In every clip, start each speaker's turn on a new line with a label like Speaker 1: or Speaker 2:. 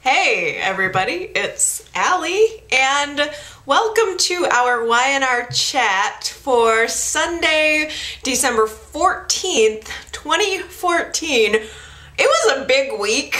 Speaker 1: Hey everybody, it's Allie, and welcome to our Y&R chat for Sunday, December 14th, 2014. It was a big week.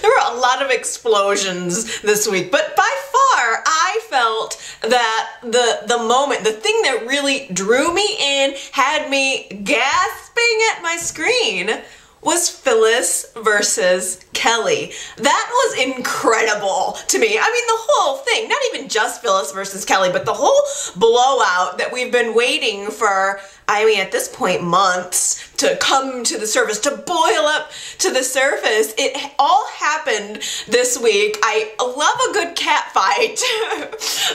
Speaker 1: There were a lot of explosions this week, but by far I felt that the moment, the thing that really drew me in, had me gasping at my screen, was Phyllis versus Kelly. That was incredible to me. I mean, the whole thing, not even just Phyllis versus Kelly, but the whole blowout that we've been waiting for, I mean, at this point, months, to come to the surface, to boil up to the surface. It all happened this week. I love a good cat fight.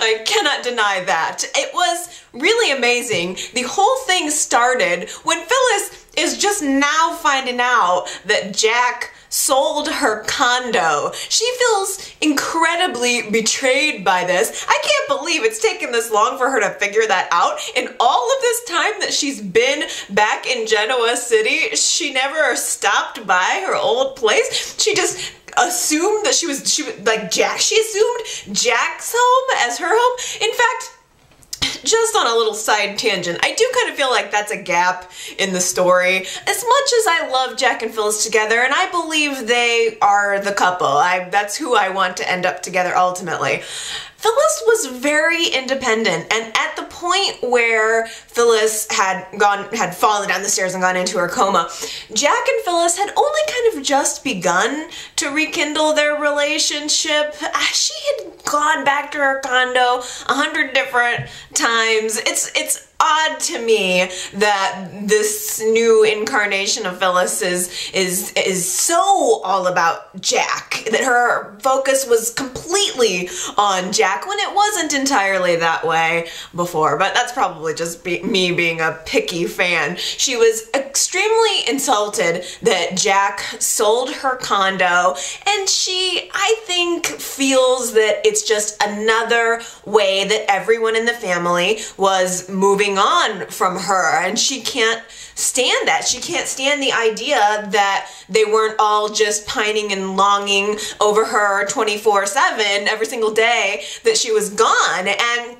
Speaker 1: I cannot deny that. It was really amazing. The whole thing started when Phyllis is just now finding out that Jack sold her condo. She feels incredibly betrayed by this. I can't believe it's taken this long for her to figure that out. In all of this time that she's been back in Genoa City, she never stopped by her old place. She just assumed that she was like Jack. She assumed Jack's home as her home. In fact, just on a little side tangent, I do kind of feel like that's a gap in the story. As much as I love Jack and Phyllis together, and I believe they are the couple, that's who I want to end up together ultimately. Phyllis was very independent, and at the point where Phyllis had fallen down the stairs and gone into her coma, Jack and Phyllis had only kind of just begun to rekindle their relationship. She had gone back to her condo 100 different times. It's odd to me that this new incarnation of Phyllis is so all about Jack, that her focus was completely on Jack when it wasn't entirely that way before, but that's probably just me being a picky fan. She was extremely insulted that Jack sold her condo, and she, I think, feels that it's just another way that everyone in the family was moving on from her, and she can't stand that. She can't stand the idea that they weren't all just pining and longing over her 24/7 every single day that she was gone. And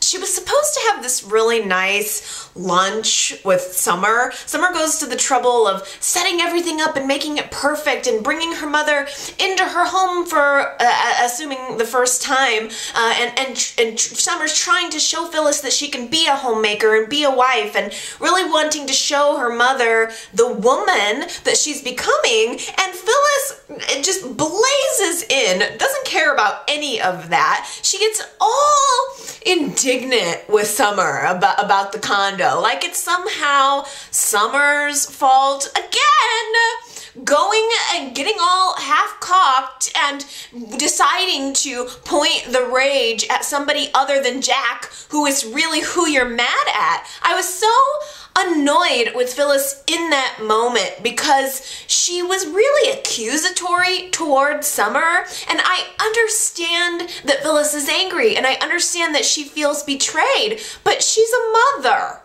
Speaker 1: she was supposed to have this really nice lunch with Summer. Summer goes to the trouble of setting everything up and making it perfect and bringing her mother into her home for, assuming the first time, and Summer's trying to show Phyllis that she can be a homemaker and be a wife, and really wanting to show her mother the woman that she's becoming, and Phyllis just blazes in, doesn't care about any of that. She gets all indignant with Summer about the condo, like it's somehow Summer's fault again, going and getting all half-cocked and deciding to point the rage at somebody other than Jack, who is really who you're mad at. I was so annoyed with Phyllis in that moment because she was really accusatory towards Summer, and I understand that Phyllis is angry, and I understand that she feels betrayed, but she's a mother.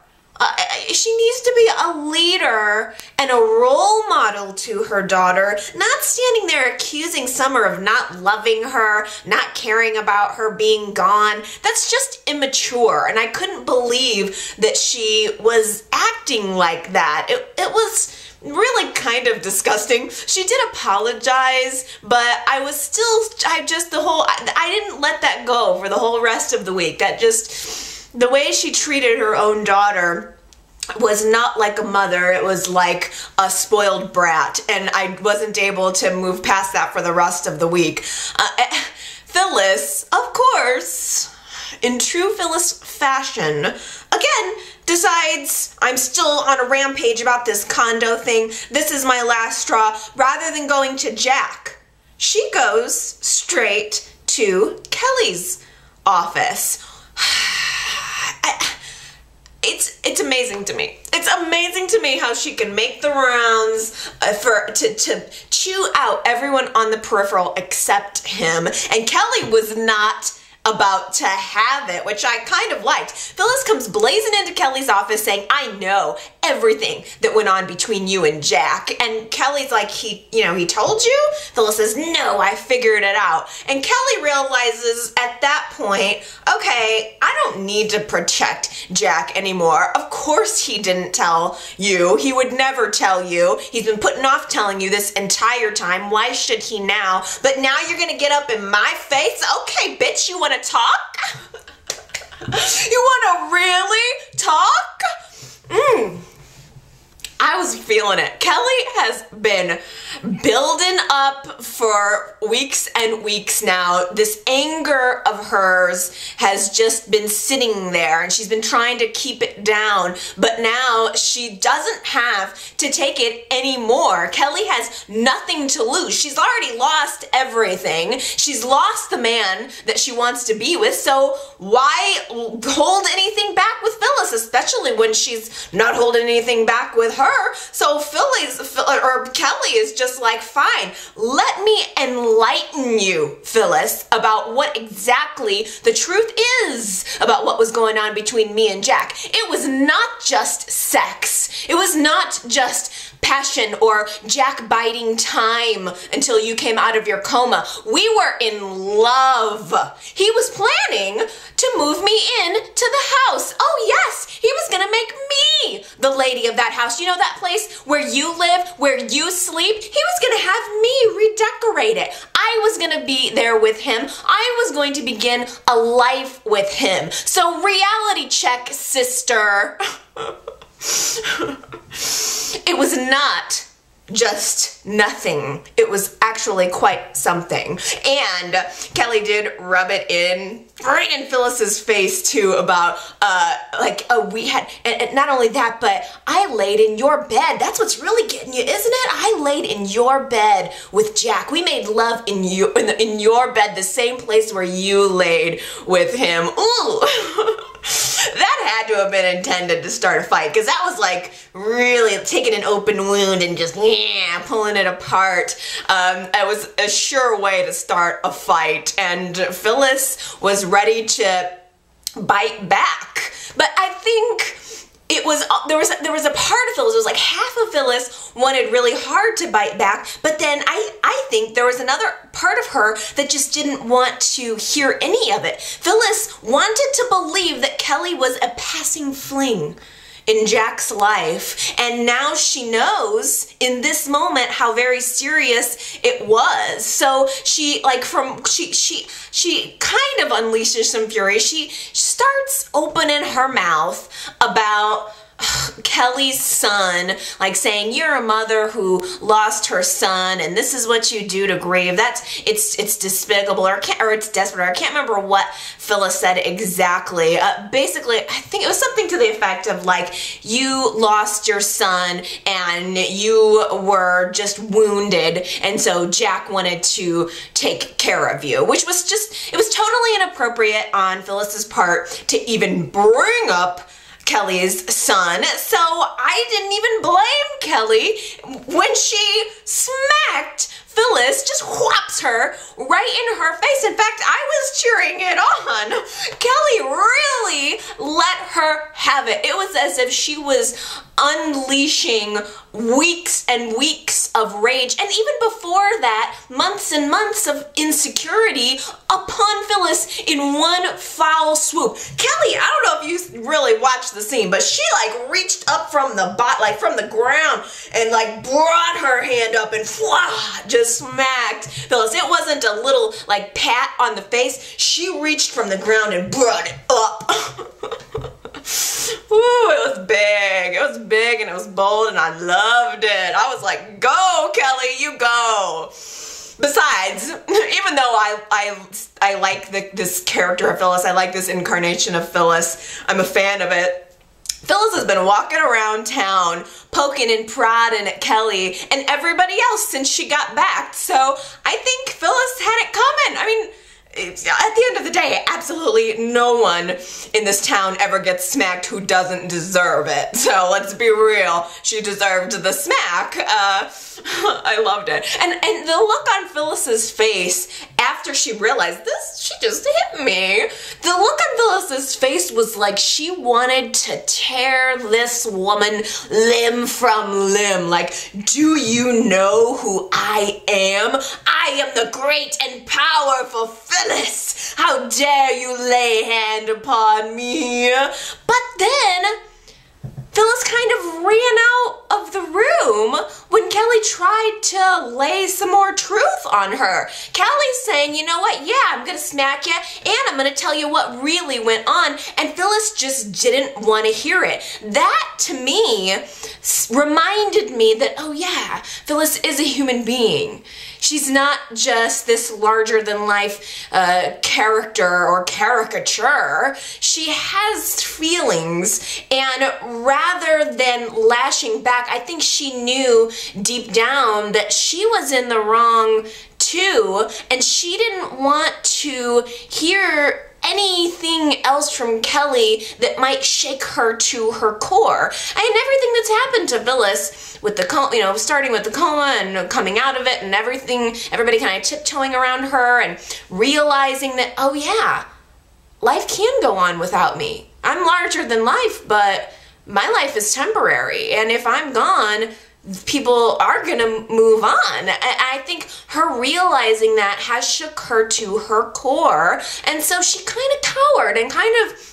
Speaker 1: She needs to be a leader and a role model to her daughter, not standing there accusing Summer of not loving her, not caring about her being gone. That's just immature, and I couldn't believe that she was acting like that. It was really kind of disgusting. She did apologize, but I didn't let that go for the whole rest of the week. The way she treated her own daughter was not like a mother, it was like a spoiled brat, and I wasn't able to move past that for the rest of the week. Phyllis, of course, in true Phyllis fashion, again, decides, I'm still on a rampage about this condo thing, this is my last straw. Rather than going to Jack, she goes straight to Kelly's office. It's amazing to me. It's amazing to me how she can make the rounds to chew out everyone on the peripheral except him. And Kelly was not about to have it, which I kind of liked. Phyllis comes blazing into Kelly's office saying, I know everything that went on between you and Jack. And Kelly's like, he told you? Phyllis says, no, I figured it out. And Kelly realizes at that point, okay, I don't need to protect Jack anymore. Of course he didn't tell you. He would never tell you. He's been putting off telling you this entire time. Why should he now? But now you're gonna get up in my face? Okay, bitch, you wanna talk? You wanna really talk? I was feeling it. Kelly has been building up for weeks and weeks now. This anger of hers has just been sitting there and she's been trying to keep it down, but now she doesn't have to take it anymore. Kelly has nothing to lose. She's already lost everything. She's lost the man that she wants to be with, so why hold anything back with Phyllis, especially when she's not holding anything back with her? So Kelly is just like, fine, let me enlighten you, Phyllis, about what exactly the truth is about what was going on between me and Jack. It was not just sex. It was not just passion or Jack biding time until you came out of your coma. We were in love. He was planning to move me in to the house. Oh yes, he was gonna make me the lady of that house. You know that place where you live, where you sleep? He was gonna have me redecorate it. I was gonna be there with him. I was going to begin a life with him. So reality check, sister. It was not just nothing. It was actually quite something. And Kelly did rub it in right in Phyllis's face too about we had, and not only that, but I laid in your bed. That's what's really getting you, isn't it? I laid in your bed with Jack. We made love in your bed, the same place where you laid with him. Ooh. That had to have been intended to start a fight, because that was like really taking an open wound and just pulling it apart. It was a sure way to start a fight, and Phyllis was ready to bite back. But I think it was, there was a part of Phyllis, it was like half of Phyllis wanted really hard to bite back, but then I think there was another part of her that just didn't want to hear any of it. Phyllis wanted to believe that Kelly was a passing fling in Jack's life, and now she knows in this moment how very serious it was. So she kind of unleashes some fury. She starts opening her mouth about Kelly's son, like saying, you're a mother who lost her son and this is what you do to grieve. It's despicable, or it's desperate. I can't remember what Phyllis said exactly. Basically, I think it was something to the effect of like, you lost your son and you were just wounded, and so Jack wanted to take care of you, which was just, it was totally inappropriate on Phyllis's part to even bring up Kelly's son. So I didn't even blame Kelly when she smacked Phyllis, just whops her right in her face. In fact, I was cheering it on. Kelly really let her have it. It was as if she was unleashing weeks and weeks of rage, and even before that, months and months of insecurity upon Phyllis in one foul swoop. Kelly, I don't know if you really watched the scene, but she like reached up from the from the ground and like brought her hand up and just smacked Phyllis. It wasn't a little like pat on the face. She reached from the ground and brought it up. Ooh, it was big. It was big and it was bold and I loved it. I was like, go, Kelly, you go. Besides, even though I like this character of Phyllis, I like this incarnation of Phyllis, I'm a fan of it. Phyllis has been walking around town poking and prodding at Kelly and everybody else since she got back. So I think Phyllis had it coming. I mean, at the end of the day, absolutely no one in this town ever gets smacked who doesn't deserve it. So let's be real, she deserved the smack. I loved it. And the look on Phyllis's face after after she realized this, she just hit me. The look on Phyllis's face was like she wanted to tear this woman limb from limb. Like, do you know who I am? I am the great and powerful Phyllis. How dare you lay hand upon me? But then Phyllis kind of ran out of the room when Kelly tried to lay some more truth on her. Kelly's saying, you know what, yeah, I'm gonna smack you and I'm gonna tell you what really went on, and Phyllis just didn't want to hear it. That, to me, reminded me that, oh yeah, Phyllis is a human being. She's not just this larger-than-life character or caricature. She has feelings, and rather than lashing back, I think she knew deep down that she was in the wrong too, and she didn't want to hear anything else from Kelly that might shake her to her core. And everything that's happened to Phyllis with the coma, you know, starting with the coma and coming out of it and everything, everybody kind of tiptoeing around her and realizing that, oh yeah, life can go on without me. I'm larger than life, but my life is temporary. And if I'm gone, people are gonna move on. I think her realizing that has shook her to her core, and so she kind of cowered and kind of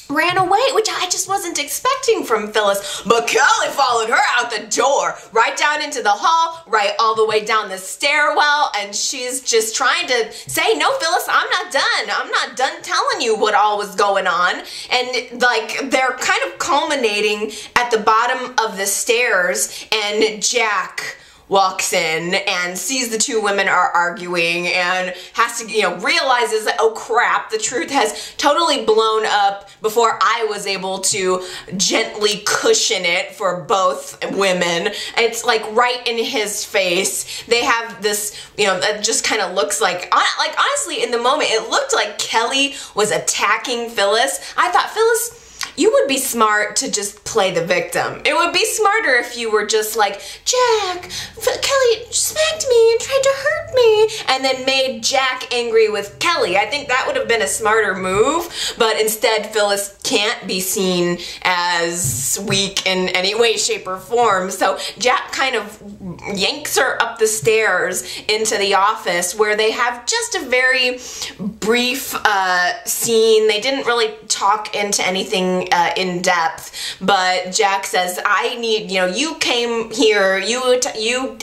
Speaker 1: ran away, which I just wasn't expecting from Phyllis. But Kelly followed her out the door, right down into the hall, right all the way down the stairwell, and she's just trying to say, no, Phyllis, I'm not done. I'm not done telling you what all was going on. And like, they're kind of culminating at the bottom of the stairs, and Jack walks in and sees the two women are arguing and has to, you know, realizes that, oh crap, the truth has totally blown up before I was able to gently cushion it for both women. It's like right in his face. They have this, you know, that just kind of looks like honestly in the moment it looked like Kelly was attacking Phyllis. I thought, Phyllis, you would be smart to just play the victim. It would be smarter if you were just like, Jack, Kelly smacked me and tried to hurt me, and then made Jack angry with Kelly. I think that would have been a smarter move, but instead Phyllis can't be seen as weak in any way, shape, or form. So Jack kind of yanks her up the stairs into the office where they have just a very brief scene. They didn't really talk into anything in depth, but Jack says, I need, you know, you came here, you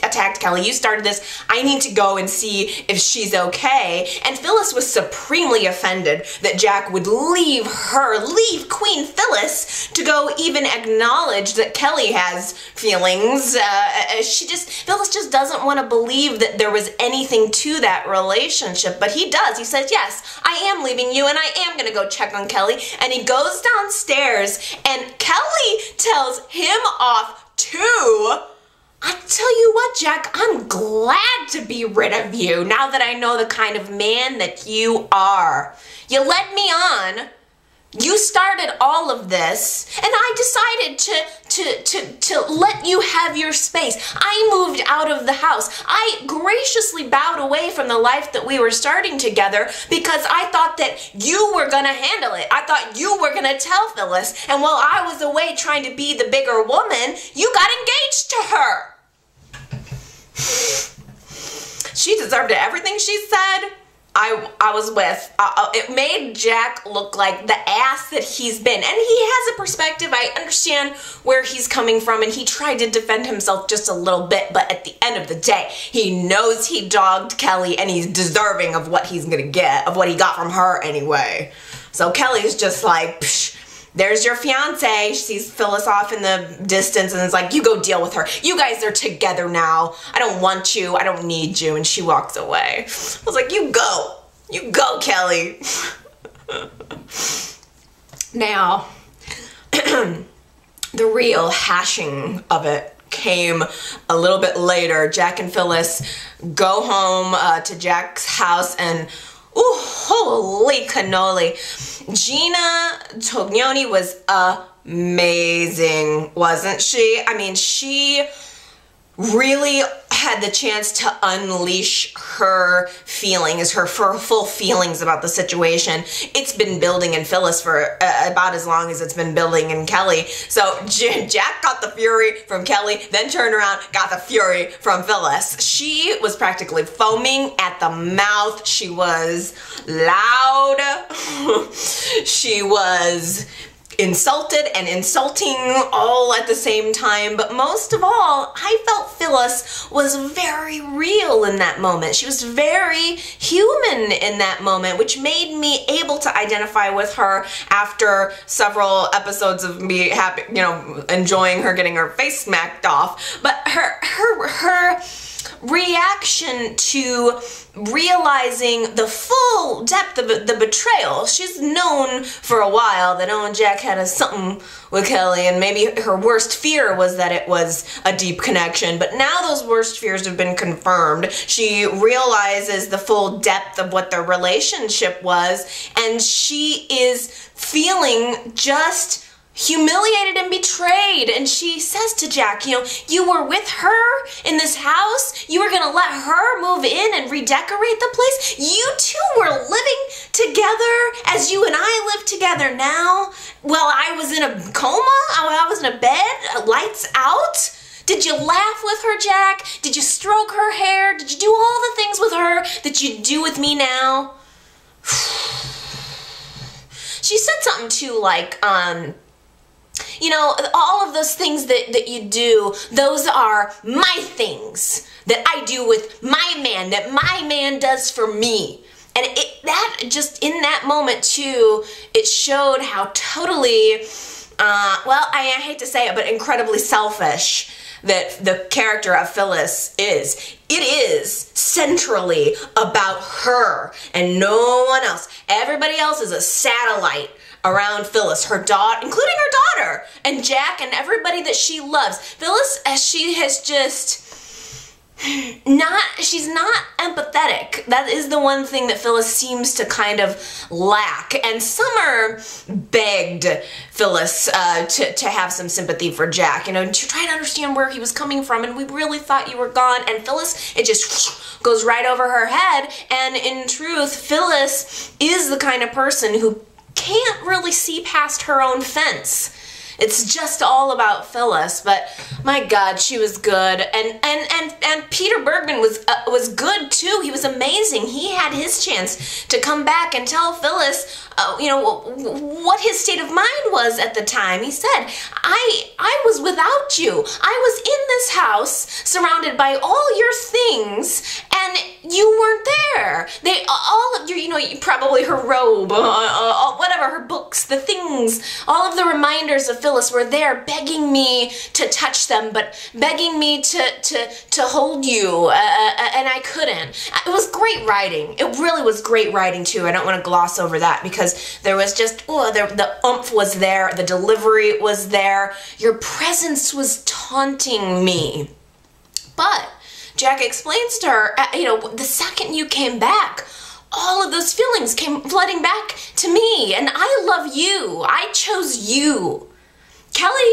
Speaker 1: attacked Kelly, you started this, I need to go and see if she's okay. And Phyllis was supremely offended that Jack would leave Queen Phyllis to go even acknowledge that Kelly has feelings. Phyllis just doesn't want to believe that there was anything to that relationship, but he does. He says, yes, I am leaving you and I am going to go check on Kelly. And he goes downstairs and Kelly tells him off too. I tell you what, Jack, I'm glad to be rid of you now that I know the kind of man that you are. You led me on. You started all of this, and I decided to let you have your space. I moved out of the house. I graciously bowed away from the life that we were starting together because I thought that you were gonna handle it. I thought you were gonna tell Phyllis, and while I was away trying to be the bigger woman, you got engaged to her. She deserved everything she said. I was with. It made Jack look like the ass that he's been. And he has a perspective. I understand where he's coming from, and he tried to defend himself just a little bit, but at the end of the day, he knows he dogged Kelly, and he's deserving of what he's gonna get, of what he got from her anyway. So Kelly's just like, psh, there's your fiance. She sees Phyllis off in the distance and is like, you go deal with her. You guys are together now. I don't want you. I don't need you. And she walks away. I was like, you go. You go, Kelly. Now, the real hashing of it came a little bit later. Jack and Phyllis go home to Jack's house and ooh, holy cannoli. Gina Tognoni was amazing, wasn't she? I mean, she really had the chance to unleash her feelings, her full feelings about the situation. It's been building in Phyllis for about as long as it's been building in Kelly. So Jack got the fury from Kelly, then turned around, got the fury from Phyllis. She was practically foaming at the mouth. She was loud. She was insulted and insulting all at the same time, but most of all, I felt Phyllis was very real in that moment. She was very human in that moment, which made me able to identify with her after several episodes of me happy, enjoying her getting her face smacked off. But her reaction to realizing the full depth of the betrayal. She's known for a while that Jack had something with Kelly, and maybe her worst fear was that it was a deep connection, but now those worst fears have been confirmed. She realizes the full depth of what their relationship was, and she is feeling just humiliated and betrayed. And she says to Jack, you were with her in this house, you were gonna let her move in and redecorate the place, you two were living together as you and I live together now, while I was in a coma, I was in a bed, lights out. Did you laugh with her, Jack? Did you stroke her hair? Did you do all the things with her that you do with me now? She said something too like, all of those things that you do, those are my things that I do with my man, that my man does for me. And that just in that moment too, it showed how totally, I hate to say it, but incredibly selfish that the character of Phyllis is. It is centrally about her and no one else. Everybody else is a satellite around Phyllis, her daughter, including her daughter, and Jack and everybody that she loves. Phyllis, she has just she's not empathetic. That is the one thing that Phyllis seems to kind of lack. And Summer begged Phyllis to have some sympathy for Jack, to try to understand where he was coming from, and we really thought you were gone. And Phyllis, it just goes right over her head. And in truth, Phyllis is the kind of person who can't really see past her own fence. It's just all about Phyllis, but my God, she was good, and Peter Bergman was good too. He was amazing. He had his chance to come back and tell Phyllis, what his state of mind was at the time. He said, I was without you. I was in this house, surrounded by all your things, and you weren't there. All of your, probably her robe, whatever, her books, the things, all of the reminders of Phyllis were there, begging me to touch them, but begging me to hold you, and I couldn't. It was great writing. It really was great writing too. I don't want to gloss over that, because there was just, the oomph was there, the delivery was there, your presence was taunting me. But Jack explains to her, the second you came back, all of those feelings came flooding back to me, and I love you. I chose you. Kelly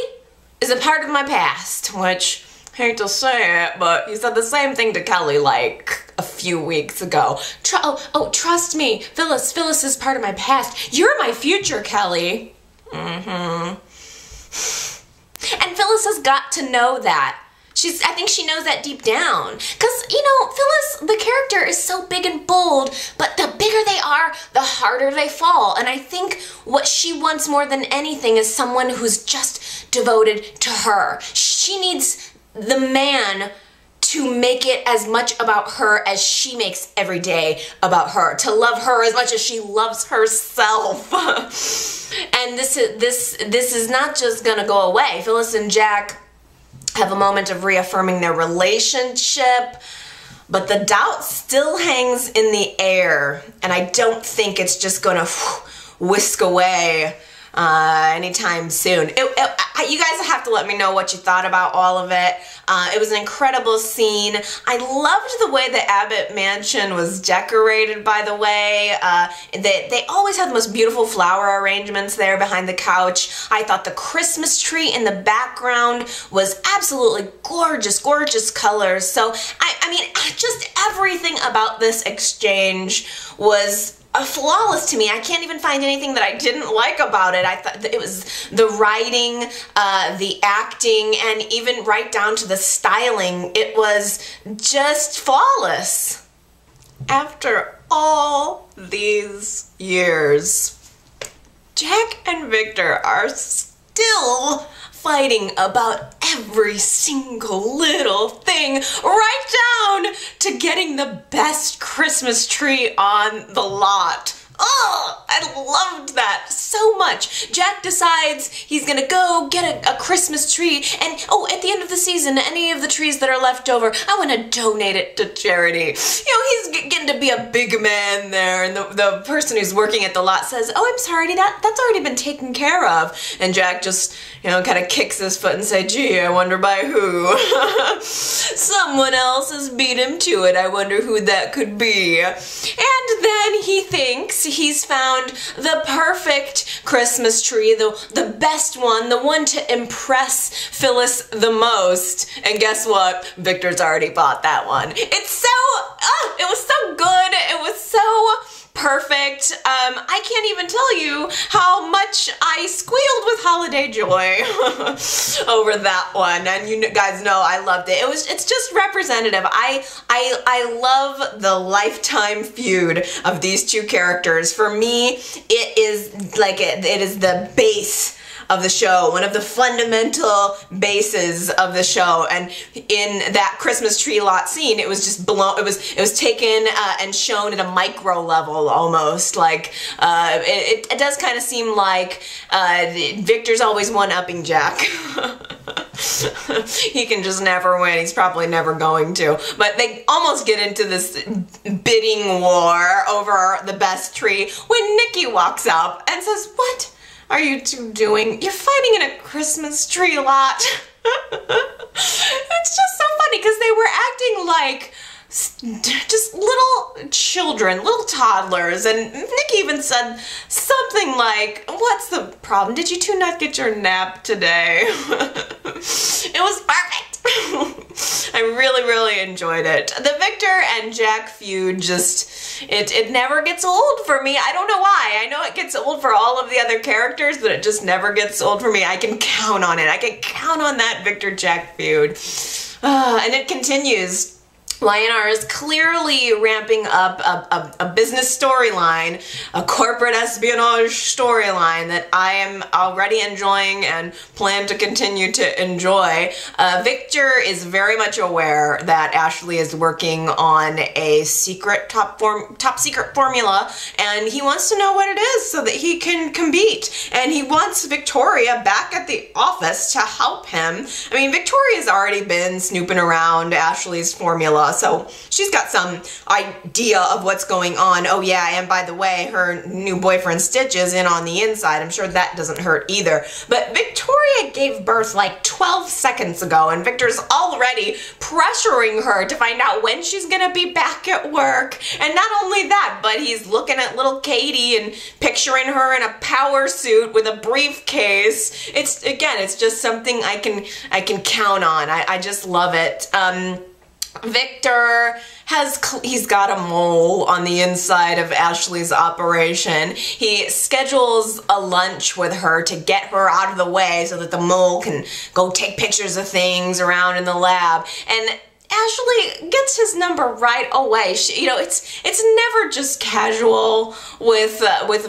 Speaker 1: is a part of my past, which, hate to say it, but you said the same thing to Kelly like a few weeks ago. Trust me, Phyllis is part of my past. You're my future, Kelly. And Phyllis has got to know that. I think she knows that deep down. Because, Phyllis, the character is so big and bold, but the bigger they are, the harder they fall. And I think what she wants more than anything is someone who's just devoted to her. She needs the man to make it as much about her as she makes every day about her, to love her as much as she loves herself. And this is not just gonna go away. Phyllis and Jack have a moment of reaffirming their relationship, but the doubt still hangs in the air, and I don't think it's just gonna whisk away anytime soon. You guys have to let me know what you thought about all of it. It was an incredible scene. I loved the way the Abbott mansion was decorated, by the way. They always have the most beautiful flower arrangements there behind the couch. I thought the Christmas tree in the background was absolutely gorgeous, gorgeous colors. So, I mean, just everything about this exchange was flawless to me. I can't even find anything that I didn't like about it. I thought that it was the writing, the acting, and even right down to the styling. It was just flawless. After all these years, Jack and Victor are still fighting about every single little thing, right down to getting the best Christmas tree on the lot. Oh, I loved that so much. Jack decides he's gonna go get a Christmas tree, and at the end of the season, any of the trees that are left over, I wanna donate it to charity. He's getting to be a big man there, and the person who's working at the lot says, "Oh, I'm sorry, that's already been taken care of." And Jack just, kind of kicks his foot and says, "Gee, I wonder by who." Someone else has beat him to it. I wonder who that could be. And then he thinks he's found the perfect Christmas tree, the best one, the one to impress Phyllis the most. And guess what? Victor's already bought that one. It was so good. It was so perfect. I can't even tell you how much I squealed with holiday joy over that one, and you guys know I loved it. It's just representative. I love the lifetime feud of these two characters. For me, it is the base of the show, one of the fundamental bases of the show. And in that Christmas tree lot scene, it was just blown. It was taken and shown at a micro level almost. Like it does kind of seem like Victor's always one-upping Jack. He can just never win. He's probably never going to. But they almost get into this bidding war over the best tree when Nikki walks up and says, "What are you two doing? You're fighting in a Christmas tree lot." It's just so funny because they were acting like just little children, little toddlers, and Nikki even said something like, "What's the problem? Did you two not get your nap today?" It was perfect. I really, really enjoyed it. The Victor and Jack feud it never gets old for me. I don't know why. I know it gets old for all of the other characters, but it just never gets old for me. I can count on it. I can count on that Victor-Jack feud. And it continues. YNR is clearly ramping up a business storyline, a corporate espionage storyline that I am already enjoying and plan to continue to enjoy. Victor is very much aware that Ashey is working on a secret top secret formula, and he wants to know what it is so that he can compete. And he wants Victoria back at the office to help him. I mean, Victoria's already been snooping around Ashey's formula, so she's got some idea of what's going on. Oh yeah, and by the way, her new boyfriend Stich is in on the inside. I'm sure that doesn't hurt either. But Victoria gave birth like 12 seconds ago, and Victor's already pressuring her to find out when she's gonna be back at work. And not only that, but he's looking at little Katie and picturing her in a power suit with a briefcase. It's just something I can count on. I just love it. Victor he's got a mole on the inside of Ashey's operation. He schedules a lunch with her to get her out of the way so that the mole can go take pictures of things around in the lab. And Ashey gets his number right away. It's never just casual with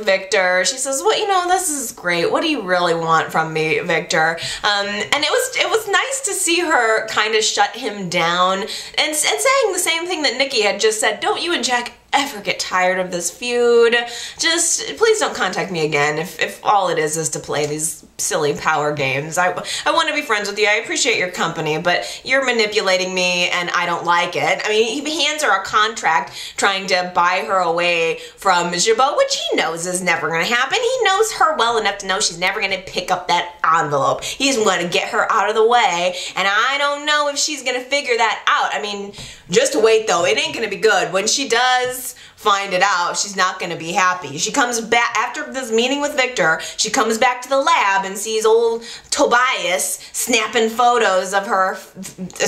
Speaker 1: Victor. She says, "Well, this is great. What do you really want from me, Victor?" And it was nice to see her kind of shut him down and saying the same thing that Nikki had just said. Don't you and Jack ever get tired of this feud, just please don't contact me again if all it is to play these silly power games. I want to be friends with you. I appreciate your company, but you're manipulating me and I don't like it. I mean, he hands her a contract trying to buy her away from Jabot, which he knows is never going to happen. He knows her well enough to know she's never going to pick up that envelope. He's going to get her out of the way, and I don't know if she's going to figure that out. I mean, just wait though. It ain't going to be good. When she does find it out, she's not going to be happy. She comes back after this meeting with Victor. She comes back to the lab and sees old Tobias snapping photos of her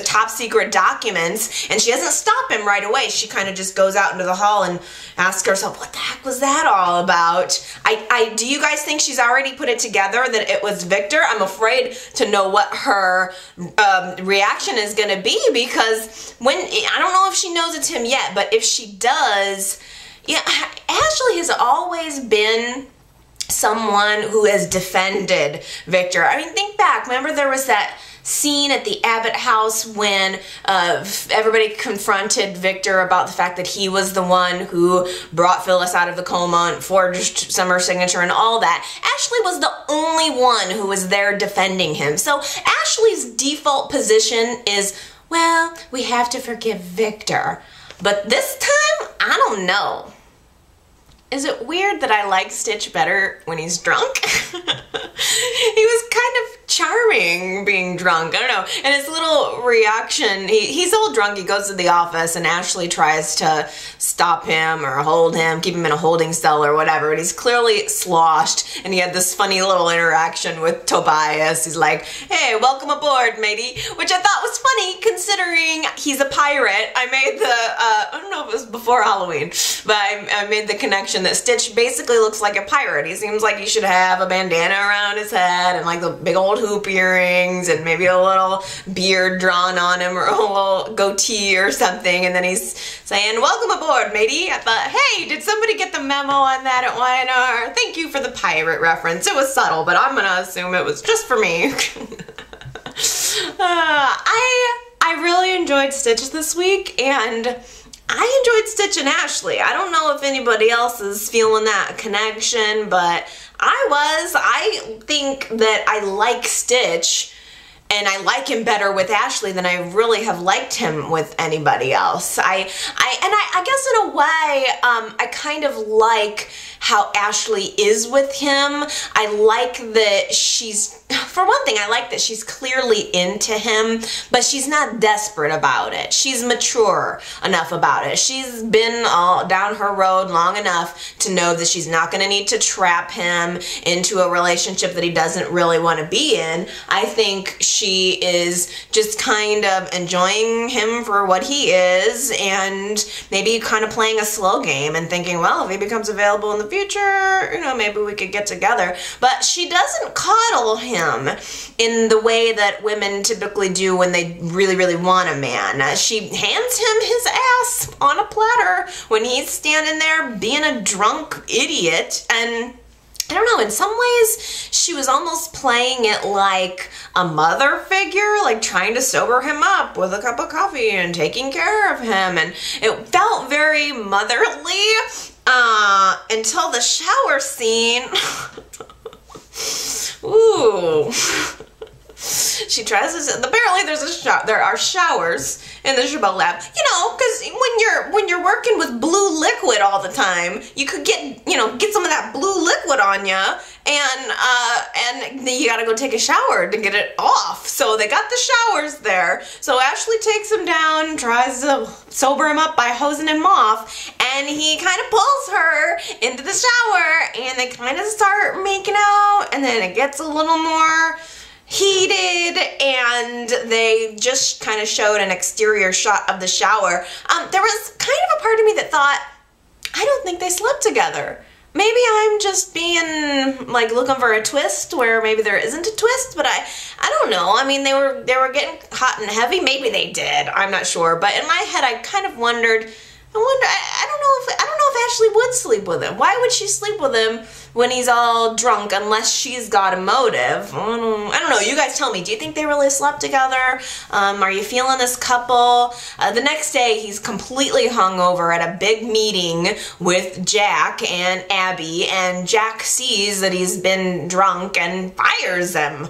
Speaker 1: top secret documents, and she doesn't stop him right away. She kind of just goes out into the hall and asks herself, what the heck was that all about? Do you guys think she's already put it together that it was Victor? I'm afraid to know what her reaction is going to be, because I don't know if she knows it's him yet, but if she does, yeah, Ashey has always been someone who has defended Victor. I mean, think back. Remember there was that scene at the Abbott house when everybody confronted Victor about the fact that he was the one who brought Phyllis out of the coma and forged Summer's signature and all that. Ashey was the only one who was there defending him. So Ashley's default position is, well, we have to forgive Victor. But this time, I don't know. Is it weird that I like Stich better when he's drunk? He was kind of charming being drunk. I don't know. And his little reaction, he's all drunk. He goes to the office and Ashey tries to stop him or hold him, keep him in a holding cell or whatever. And he's clearly sloshed. And he had this funny little interaction with Tobias. He's like, hey, welcome aboard, matey. Which I thought was funny considering he's a pirate. I made the, I don't know if it was before Halloween, but I made the connection that Stich basically looks like a pirate. He seems like he should have a bandana around his head and like the big old hoop earrings and maybe a little beard drawn on him or a little goatee or something, and then he's saying, welcome aboard, matey. I thought, hey, did somebody get the memo on that at YNR? Thank you for the pirate reference. It was subtle, but I'm gonna assume it was just for me. I really enjoyed Stich this week, and I enjoyed Stich and Ashey. I don't know if anybody else is feeling that connection, but I think that I like Stich, and I like him better with Ashey than I really have liked him with anybody else. I guess in a way, I kind of like how Ashey is with him. I like that for one thing, I like that she's clearly into him, but she's not desperate about it. She's mature enough about it. She's been down her road long enough to know that she's not going to need to trap him into a relationship that he doesn't really want to be in. I think she is just kind of enjoying him for what he is, and maybe kind of playing a slow game and thinking, well, if he becomes available in the future, you know, maybe we could get together. But she doesn't coddle him in the way that women typically do when they really, really want a man. She hands him his ass on a platter when he's standing there being a drunk idiot, and I don't know, in some ways she was almost playing it like a mother figure, like trying to sober him up with a cup of coffee and taking care of him, and it felt very motherly until the shower scene. Ooh. She tries to, apparently there are showers in the Jabot lab. You know, because when you're working with blue liquid all the time, you could get some of that blue liquid on you, and then you gotta go take a shower to get it off. So they got the showers there. So Ashey takes him down, tries to sober him up by hosing him off, and he kind of pulls her into the shower, and they kind of start making out, and then it gets a little more heated, and they just kind of showed an exterior shot of the shower. There was kind of a part of me that thought, I don't think they slept together. Maybe I'm just being like looking for a twist where maybe there isn't a twist, but I don't know. I mean, they were getting hot and heavy. Maybe they did. I'm not sure. But in my head, I kind of wondered. I don't know if Ashey would sleep with him. Why would she sleep with him when he's all drunk unless she's got a motive? I don't know. You guys tell me. Do you think they really slept together? Are you feeling this couple? The next day, he's completely hungover at a big meeting with Jack and Abby, and Jack sees that he's been drunk and fires him.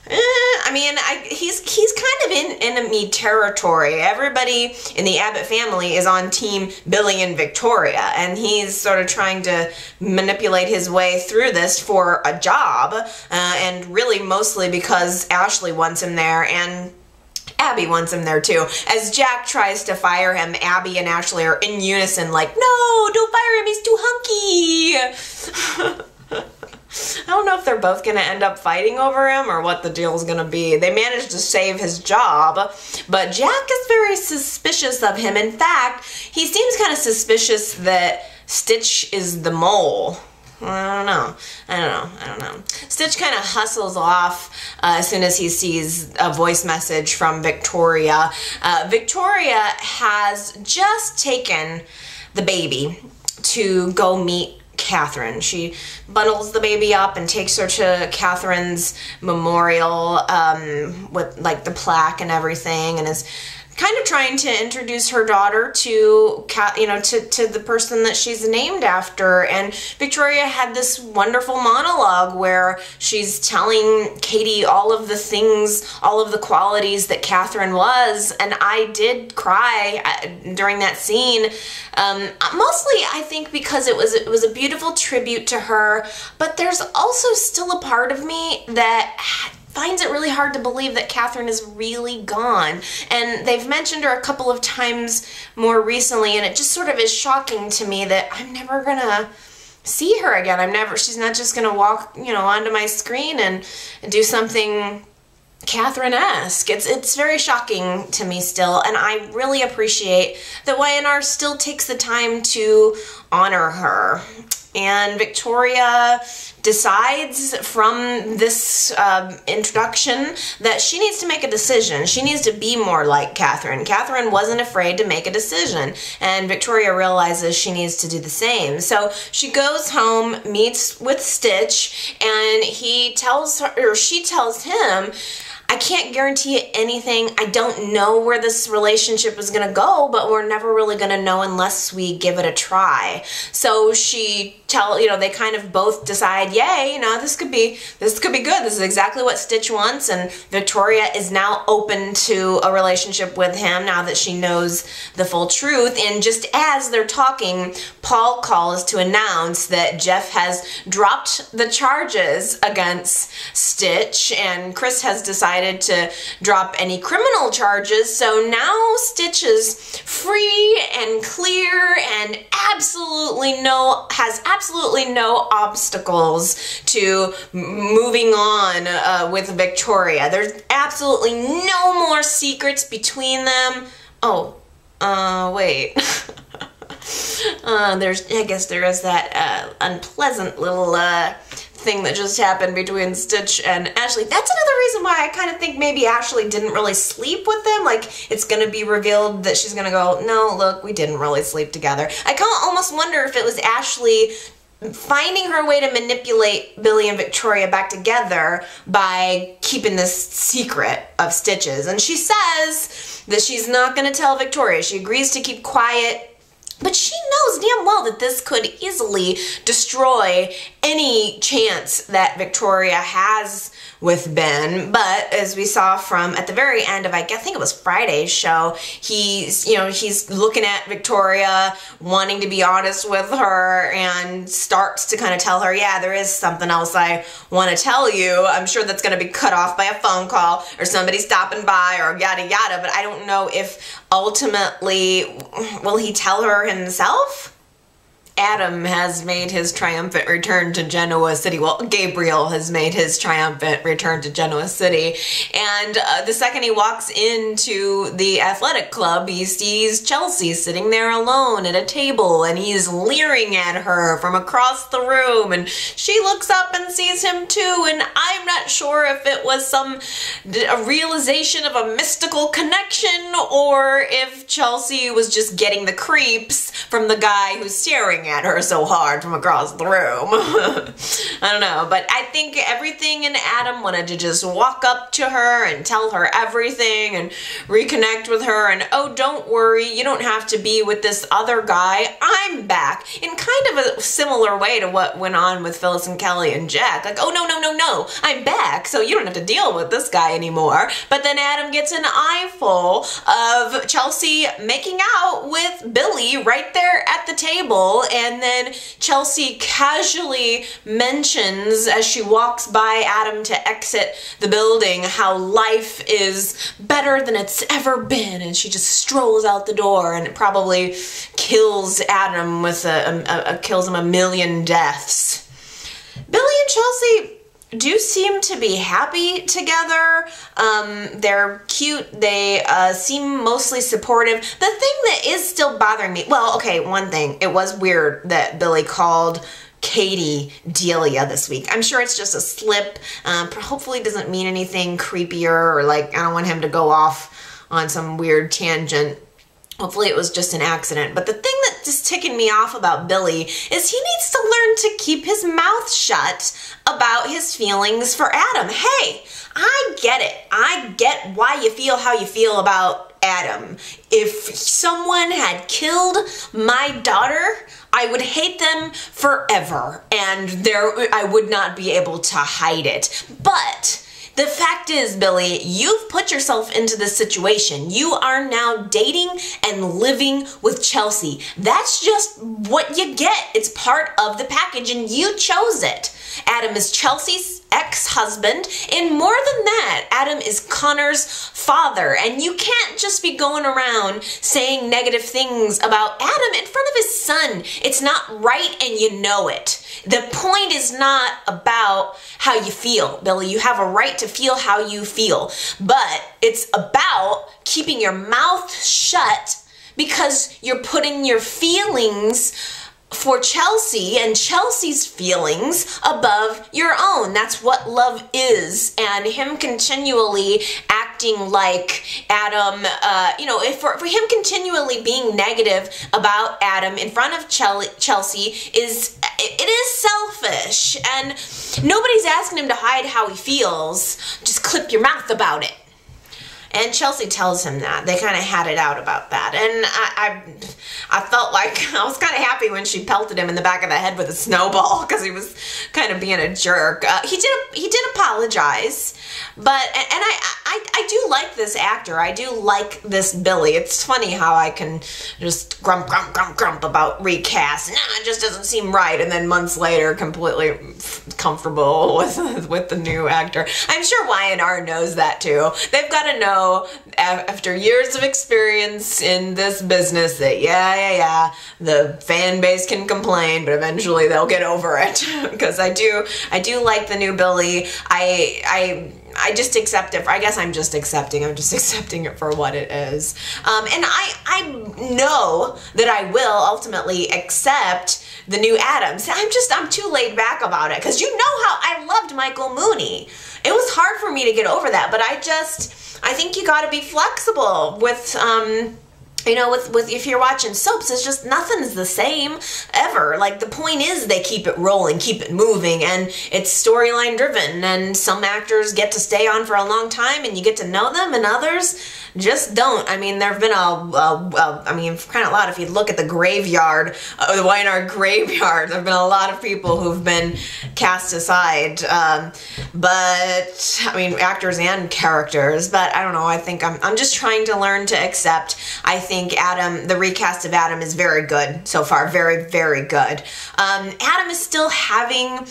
Speaker 1: I mean, he's kind of in enemy territory. Everybody in the Abbott family is on team Billy and Victoria, and he's sort of trying to manipulate his way through this for a job, and really mostly because Ashey wants him there, and Abby wants him there too. As Jack tries to fire him, Abby and Ashey are in unison like, no, don't fire him, he's too hunky. I don't know if they're both going to end up fighting over him or what the deal's going to be. They managed to save his job, but Jack is very suspicious of him. In fact, he seems kind of suspicious that Stich is the mole. I don't know. Stich kind of hustles off as soon as he sees a voice message from Victoria. Victoria has just taken the baby to go meet Catherine. She bundles the baby up and takes her to Catherine's memorial with like the plaque and everything, and is kind of trying to introduce her daughter to to the person that she's named after. And Victoria had this wonderful monologue where she's telling Katie all of the things, all of the qualities that Catherine was, and I did cry during that scene. Mostly I think because it was a beautiful tribute to her, but there's also still a part of me that finds it really hard to believe that Catherine is really gone. And they've mentioned her a couple of times more recently, and it just sort of is shocking to me that I'm never gonna see her again. She's not just gonna walk, onto my screen and do something Catherine-esque. It's very shocking to me still, and I really appreciate that YNR still takes the time to honor her. And Victoria decides from this introduction that she needs to make a decision. She needs to be more like Catherine. Catherine wasn't afraid to make a decision, and Victoria realizes she needs to do the same. So she goes home, meets with Stich, and he tells her, or she tells him, I can't guarantee you anything. I don't know where this relationship is going to go, but we're never really going to know unless we give it a try. So they kind of both decide, yay, this could be good. This is exactly what Stich wants, and Victoria is now open to a relationship with him now that she knows the full truth. And just as they're talking, Paul calls to announce that Jeff has dropped the charges against Stich, and Chris has decided to drop any criminal charges. So now Stich is free and clear and has absolutely no obstacles to moving on with Victoria. There's absolutely no more secrets between them. Oh, wait. I guess there is that unpleasant little thing that just happened between Stich and Ashey. That's another reason why I kind of think maybe Ashey didn't really sleep with them. Like, it's going to be revealed that she's going to go, no, look, we didn't really sleep together. I kind of almost wonder if it was Ashey finding her way to manipulate Billy and Victoria back together by keeping this secret of Stich's. And she says that she's not going to tell Victoria. She agrees to keep quiet, but she knows damn well that this could easily destroy any chance that Victoria has with Ben. But as we saw from at the very end of, I think it was Friday's show, he's looking at Victoria, wanting to be honest with her, and starts to kind of tell her, yeah, there is something else I want to tell you. I'm sure that's going to be cut off by a phone call or somebody stopping by or yada yada, but I don't know if ultimately, will he tell her himself? Adam has made his triumphant return to Genoa City. Well, Gabriel has made his triumphant return to Genoa City. And the second he walks into the athletic club, he sees Chelsea sitting there alone at a table, and he's leering at her from across the room. And she looks up and sees him too. And I'm not sure if it was a realization of a mystical connection, or if Chelsea was just getting the creeps from the guy who's staring at her so hard from across the room. I don't know, but I think everything in Adam wanted to just walk up to her and tell her everything and reconnect with her, and oh, don't worry, you don't have to be with this other guy. I'm back. In kind of a similar way to what went on with Phyllis and Kelly and Jack. Like, oh, no, I'm back, so you don't have to deal with this guy anymore. But then Adam gets an eyeful of Chelsea making out with Billy right there at the table, and then Chelsea casually mentions as she walks by Adam to exit the building how life is better than it's ever been, and she just strolls out the door, and it probably kills Adam with kills him a million deaths. Billy and Chelsea do seem to be happy together. They're cute. They seem mostly supportive. The thing that is still bothering me, well, okay, one thing. It was weird that Billy called Katie Delia this week. I'm sure it's just a slip. Hopefully it doesn't mean anything creepier, or like, I don't want him to go off on some weird tangent. Hopefully it was just an accident. But the thing that's just ticking me off about Billy is he needs to learn to keep his mouth shut about his feelings for Adam. Hey, I get it. I get why you feel how you feel about Adam. If someone had killed my daughter, I would hate them forever, and I would not be able to hide it. But the fact is, Billy, you've put yourself into this situation. You are now dating and living with Chelsea. That's just what you get. It's part of the package, and you chose it. Adam is Chelsea's ex-husband, and more than that, Adam is Connor's father, and you can't just be going around saying negative things about Adam in front of his son. It's not right, and you know it. The point is not about how you feel, Billy. You have a right to feel how you feel, but it's about keeping your mouth shut because you're putting your feelings for Chelsea and Chelsea's feelings above your own. That's what love is. And him continually acting like Adam, for him continually being negative about Adam in front of Chelsea is selfish. And nobody's asking him to hide how he feels. Just clip your mouth about it. And Chelsea tells him that. They kind of had it out about that. And I felt like I was kind of happy when she pelted him in the back of the head with a snowball because he was kind of being a jerk. He did apologize, but I do like this actor. I do like this Billy. It's funny how I can just grump about recast. Nah, it just doesn't seem right. And then months later, completely comfortable with the new actor. I'm sure Y&R knows that too. They've got to know after years of experience in this business that the fan base can complain, but eventually they'll get over it. Because I do like the new Billy. I just accept it. I guess I'm just accepting it for what it is. And I know that I will ultimately accept the new Adam. I'm too laid back about it, because you know how I loved Michael Mooney. It was hard for me to get over that, but I think you gotta be flexible with, with if you're watching soaps, it's just nothing's the same ever. Like, the point is they keep it rolling, keep it moving, and it's storyline driven, and some actors get to stay on for a long time and you get to know them, and others just don't. I mean, there have been kind of a lot. If you look at the graveyard, the Y&R graveyard, there have been a lot of people who've been cast aside. But I mean, actors and characters. But I don't know. I think I'm just trying to learn to accept. I think Adam, the recast of Adam, is very good so far. Very, very good. Adam is still having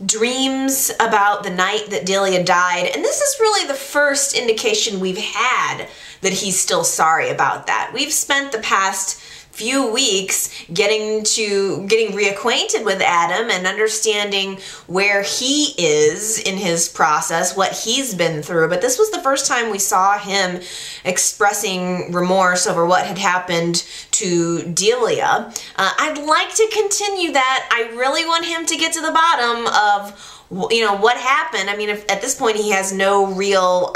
Speaker 1: dreams about the night that Delia died, and this is really the first indication we've had that he's still sorry about that. We've spent the past few weeks getting reacquainted with Adam and understanding where he is in his process, what he's been through, but this was the first time we saw him expressing remorse over what had happened to Delia. I'd like to continue that. I really want him to get to the bottom of what happened. I mean, at this point he has no real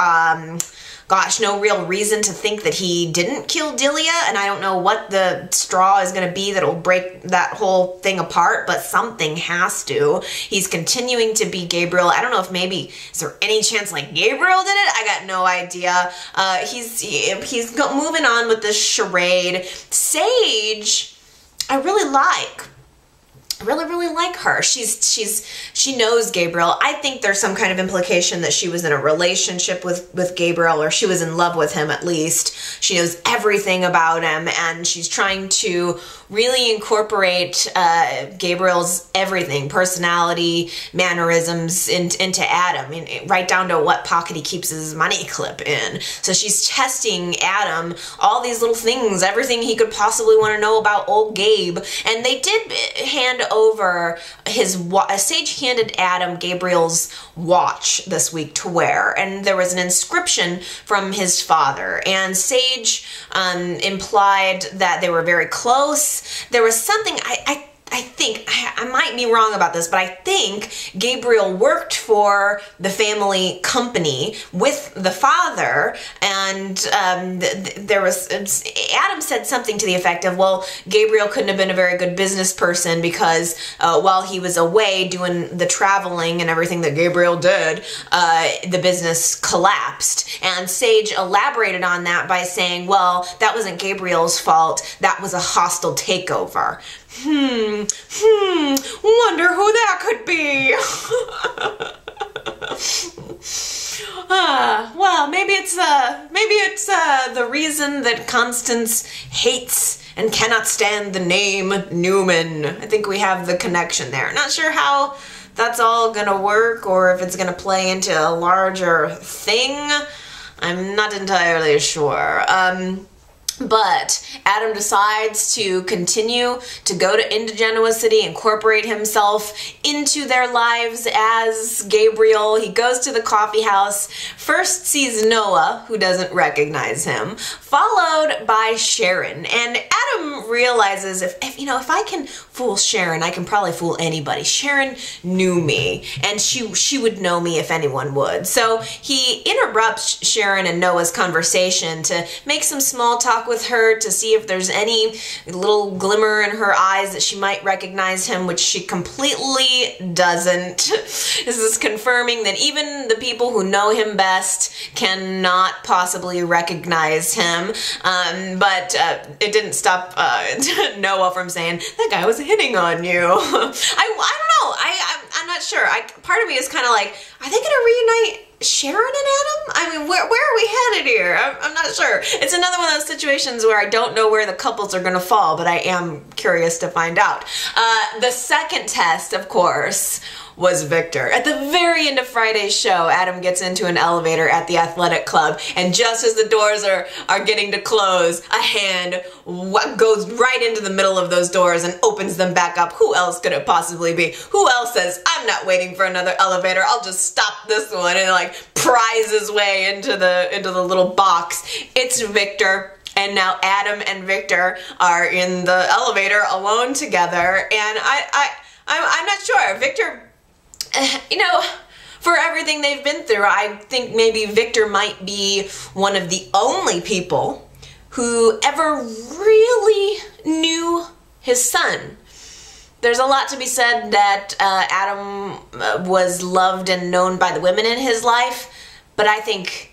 Speaker 1: gosh, no real reason to think that he didn't kill Delia, and I don't know what the straw is going to be that'll break that whole thing apart, but something has to. He's continuing to be Gabriel. I don't know if maybe, is there any chance like Gabriel did it? I got no idea. He's moving on with this charade. Sage, I really like. I really like her. She knows Gabriel. I think there's some kind of implication that she was in a relationship with Gabriel, or she was in love with him at least. She knows everything about him, and she's trying to really incorporate Gabriel's everything, personality, mannerisms into Adam, right down to what pocket he keeps his money clip in. So she's testing Adam, all these little things, everything he could possibly want to know about old Gabe. And they did hand over Sage handed Adam Gabriel's watch this week to wear, and there was an inscription from his father, and Sage implied that they were very close. There was something, I think, I might be wrong about this, but I think Gabriel worked for the family company with the father, and Adam said something to the effect of, well, Gabriel couldn't have been a very good business person because while he was away doing the traveling and everything that Gabriel did, the business collapsed. And Sage elaborated on that by saying, well, that wasn't Gabriel's fault, that was a hostile takeover. Wonder who that could be. Well, maybe it's the reason that Constance hates and cannot stand the name Newman. I think we have the connection there. Not sure how that's all gonna work, or if it's gonna play into a larger thing. I'm not entirely sure. But Adam decides to continue to go to Incognito City, incorporate himself into their lives as Gabriel. He goes to the coffee house, first sees Noah, who doesn't recognize him, followed by Sharon. And Adam realizes if I can fool Sharon, I can probably fool anybody. Sharon knew me, and she would know me if anyone would. So he interrupts Sharon and Noah's conversation to make some small talk with her to see if there's any little glimmer in her eyes that she might recognize him, which she completely doesn't. This is confirming that even the people who know him best cannot possibly recognize him. But it didn't stop Noah from saying, that guy was hitting on you. I don't know. I'm not sure. Part of me is kind of like, are they going to reunite Sharon and Adam? I mean, where are we headed here? I'm not sure. It's another one of those situations where I don't know where the couples are going to fall, but I am curious to find out. The second test, of course, was Victor. At the very end of Friday's show, Adam gets into an elevator at the athletic club, and just as the doors are getting to close, a hand goes right into the middle of those doors and opens them back up. Who else could it possibly be? Who else says, I'm not waiting for another elevator, I'll just stop this one, and like pries his way into the little box? It's Victor. And now Adam and Victor are in the elevator alone together, and I'm not sure. Victor, for everything they've been through, I think maybe Victor might be one of the only people who ever really knew his son. There's a lot to be said that Adam was loved and known by the women in his life, but I think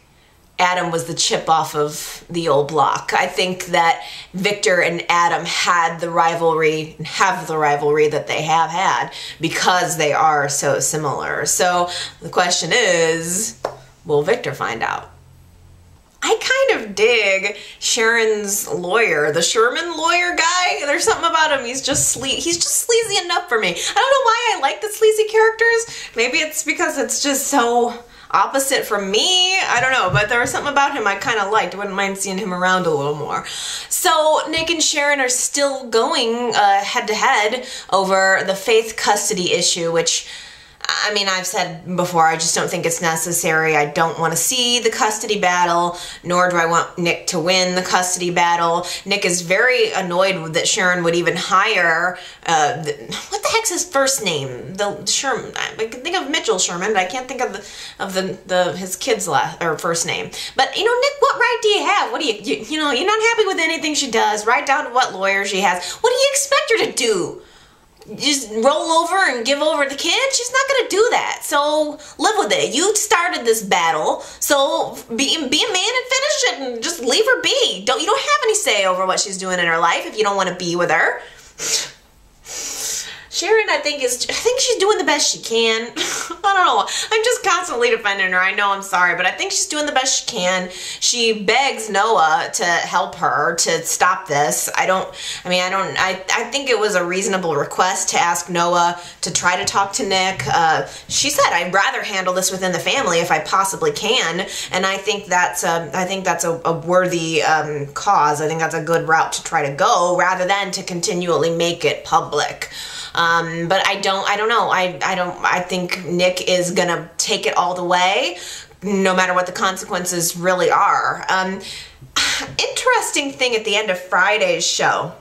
Speaker 1: Adam was the chip off of the old block. I think that Victor and Adam had the rivalry, and have the rivalry that they have had because they are so similar. So the question is, will Victor find out? I kind of dig Sharon's lawyer, the Sherman lawyer guy. There's something about him, he's just sleazy enough for me. I don't know why I like the sleazy characters. Maybe it's because it's just so opposite from me, I don't know, but there was something about him I kind of liked. I wouldn't mind seeing him around a little more. So Nick and Sharon are still going head to head over the Faith custody issue, which I mean, I've said before, I just don't think it's necessary. I don't want to see the custody battle, nor do I want Nick to win the custody battle. Nick is very annoyed that Sharon would even hire, what the heck's his first name? The Sherman. I can think of Mitchell Sherman, but I can't think of his kid's first name. But, you know, Nick, what right do you have? What do you know, you're not happy with anything she does, right down to what lawyer she has. What do you expect her to do? Just roll over and give over the kid? She's not gonna do that. So live with it. You started this battle, so be a man and finish it, and just leave her be. You don't have any say over what she's doing in her life if you don't want to be with her. Sharon, I think she's doing the best she can. I don't know. I'm just constantly defending her. I know, I'm sorry, but I think she's doing the best she can. She begs Noah to help her to stop this. I think it was a reasonable request to ask Noah to try to talk to Nick. She said, I'd rather handle this within the family if I possibly can, and I think that's a worthy cause. I think that's a good route to try to go, rather than to continually make it public. But I don't know. I think Nick is gonna take it all the way, no matter what the consequences really are. Interesting thing at the end of Friday's show,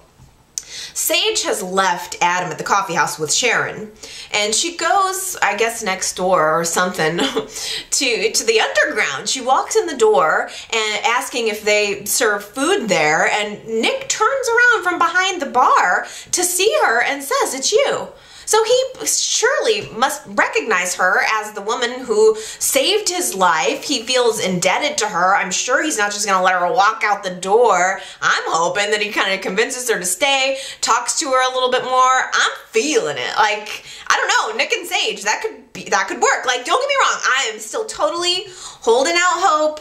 Speaker 1: Sage has left Adam at the coffee house with Sharon, and she goes, I guess, next door or something to the underground. She walks in the door and asking if they serve food there, and Nick turns around from behind the bar to see her and says, "It's you." So he surely must recognize her as the woman who saved his life. He feels indebted to her. I'm sure he's not just going to let her walk out the door. I'm hoping that he kind of convinces her to stay, talks to her a little bit more. I'm feeling it. Like, I don't know, Nick and Sage, that could work. Like, don't get me wrong, I am still totally holding out hope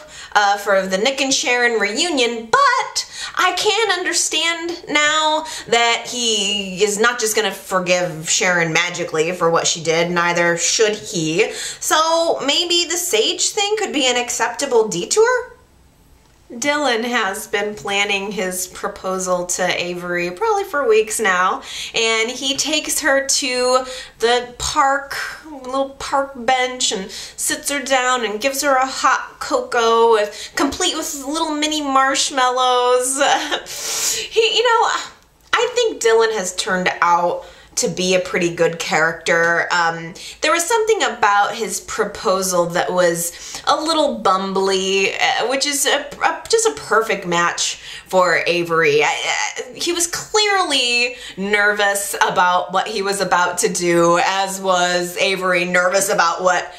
Speaker 1: for the Nick and Sharon reunion, but I can understand now that he is not just going to forgive Sharon magically for what she did, neither should he. So maybe the Sage thing could be an acceptable detour? Dylan has been planning his proposal to Avery probably for weeks now, and he takes her to the park, little park bench, and sits her down and gives her a hot cocoa complete with little mini marshmallows. I think Dylan has turned out to be a pretty good character. There was something about his proposal that was a little bumbly, which is just a perfect match for Avery. He was clearly nervous about what he was about to do, as was Avery nervous about what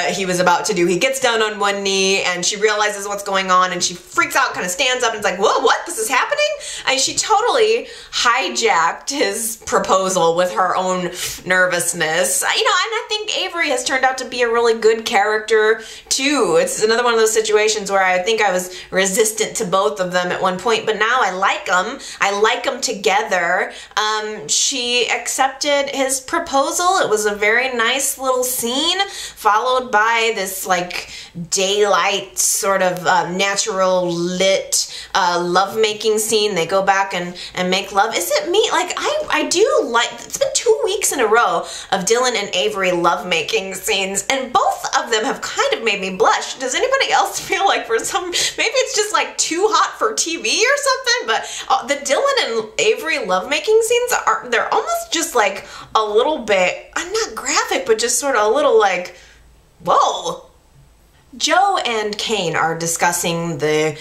Speaker 1: he was about to do. He gets down on one knee and she realizes what's going on, and she freaks out, kind of stands up and is like, whoa, what? This is happening? And she totally hijacked his proposal with her own nervousness. And I think Avery has turned out to be a really good character too. It's another one of those situations where I think I was resistant to both of them at one point, but now I like them. I like them together. She accepted his proposal. It was a very nice little scene, followed by this like daylight sort of natural lit lovemaking scene. They go back and make love. Is it me? Like, I do like, it's been 2 weeks in a row of Dylan and Avery lovemaking scenes, and both of them have kind of made me blush. Does anybody else feel like maybe it's just like too hot for TV or something, but the Dylan and Avery lovemaking scenes they're almost just like a little bit, not graphic, but just sort of a little like, whoa. Joe and Kane are discussing the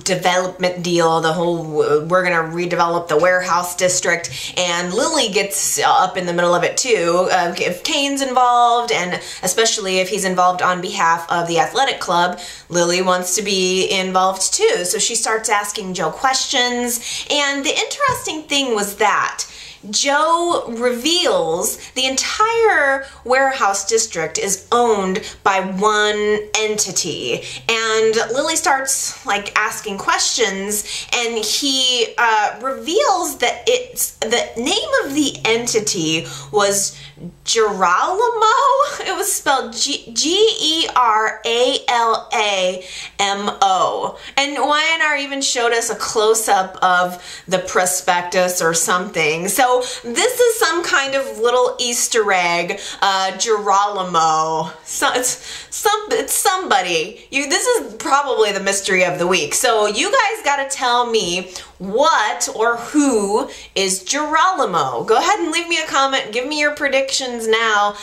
Speaker 1: development deal, the whole we're gonna redevelop the warehouse district, and Lily gets up in the middle of it too. If Kane's involved, and especially if he's involved on behalf of the athletic club, Lily wants to be involved too. So she starts asking Joe questions, and the interesting thing was that Joe reveals the entire warehouse district is owned by one entity, and Lily starts like asking questions, and he reveals that the name of the entity was GERALAMO. It was spelled GERALAMO. And YNR even showed us a close-up of the prospectus or something. So So this is some kind of little Easter egg, GERALAMO. So it's somebody. This is probably the mystery of the week. So you guys got to tell me what or who is GERALAMO. Go ahead and leave me a comment. Give me your predictions now.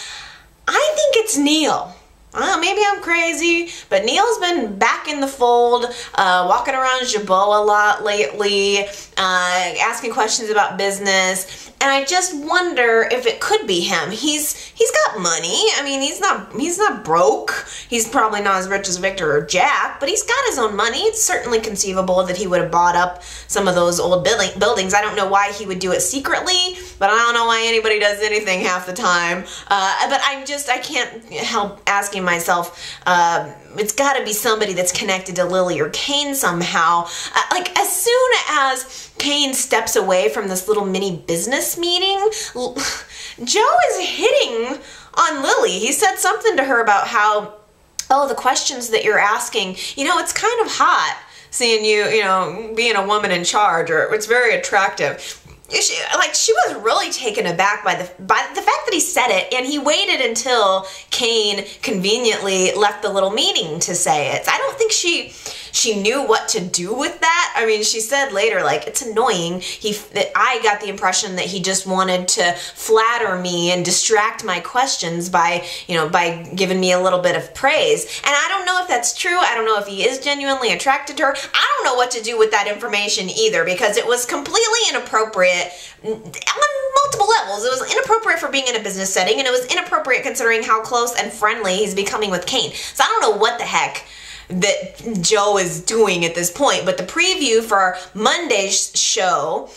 Speaker 1: I think it's Neil. Maybe I'm crazy, but Neil's been back in the fold, walking around Jabot a lot lately, asking questions about business, and I just wonder if it could be him. He's got money. I mean, he's not broke. He's probably not as rich as Victor or Jack, but he's got his own money. It's certainly conceivable that he would have bought up some of those old buildings. I don't know why he would do it secretly, but I don't know why anybody does anything half the time. But I can't help asking myself, it's got to be somebody that's connected to Lily or Kane somehow. Like, as soon as Kane steps away from this little mini business meeting, Joe is hitting on Lily. He said something to her about how, oh, the questions that you're asking, it's kind of hot seeing you, being a woman in charge, or it's very attractive. She was really taken aback by the fact that he said it, and he waited until Kane conveniently left the little meeting to say it. I don't think she knew what to do with that. I mean, she said later, like, it's annoying. I got the impression that he just wanted to flatter me and distract my questions by giving me a little bit of praise. And I don't know if that's true. I don't know if he is genuinely attracted to her. I don't know what to do with that information either, because it was completely inappropriate on multiple levels. It was inappropriate for being in a business setting, and it was inappropriate considering how close and friendly he's becoming with Kane. So I don't know what the heck that Joe is doing at this point, but the preview for Monday's show,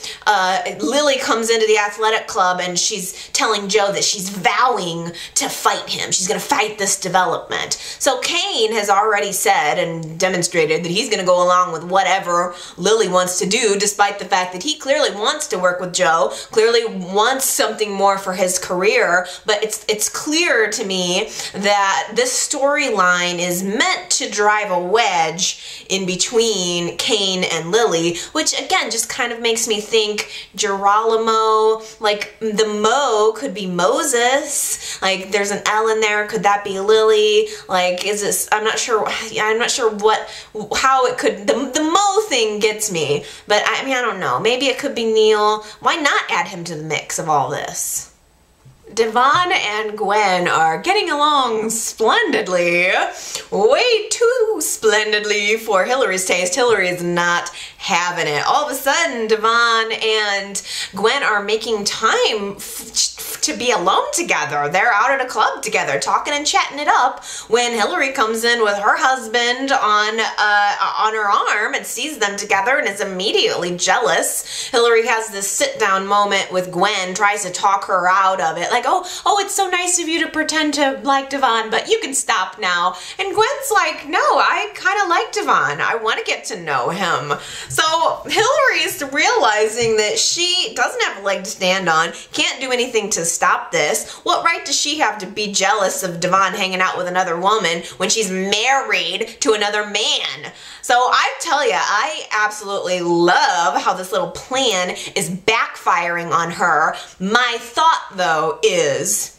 Speaker 1: Lily comes into the athletic club and she's telling Joe that she's vowing to fight him. She's going to fight this development. So Kane has already said and demonstrated that he's going to go along with whatever Lily wants to do, despite the fact that he clearly wants to work with Joe, clearly wants something more for his career. But it's clear to me that this storyline is meant to drive a wedge in between Kane and Lily, which again just kind of makes me think GERALAMO, like the Mo could be Moses, like there's an L in there, could that be Lily? Like, is this, I'm not sure how it could, the Mo thing gets me, but I mean, I don't know, maybe it could be Neil. Why not add him to the mix of all this? Devon and Gwen are getting along splendidly, way too splendidly for Hillary's taste. Hillary is not having it. All of a sudden, Devon and Gwen are making time to be alone together. They're out at a club together, talking and chatting it up, when Hillary comes in with her husband on her arm and sees them together and is immediately jealous. Hillary has this sit-down moment with Gwen, tries to talk her out of it, like, oh, it's so nice of you to pretend to like Devon, but you can stop now. And Gwen's like, no, I kind of like Devon. I want to get to know him. So Hillary's realizing that she doesn't have a leg to stand on, can't do anything to stop this. What right does she have to be jealous of Devon hanging out with another woman when she's married to another man? So I tell you, I absolutely love how this little plan is backfiring on her. My thought, though, is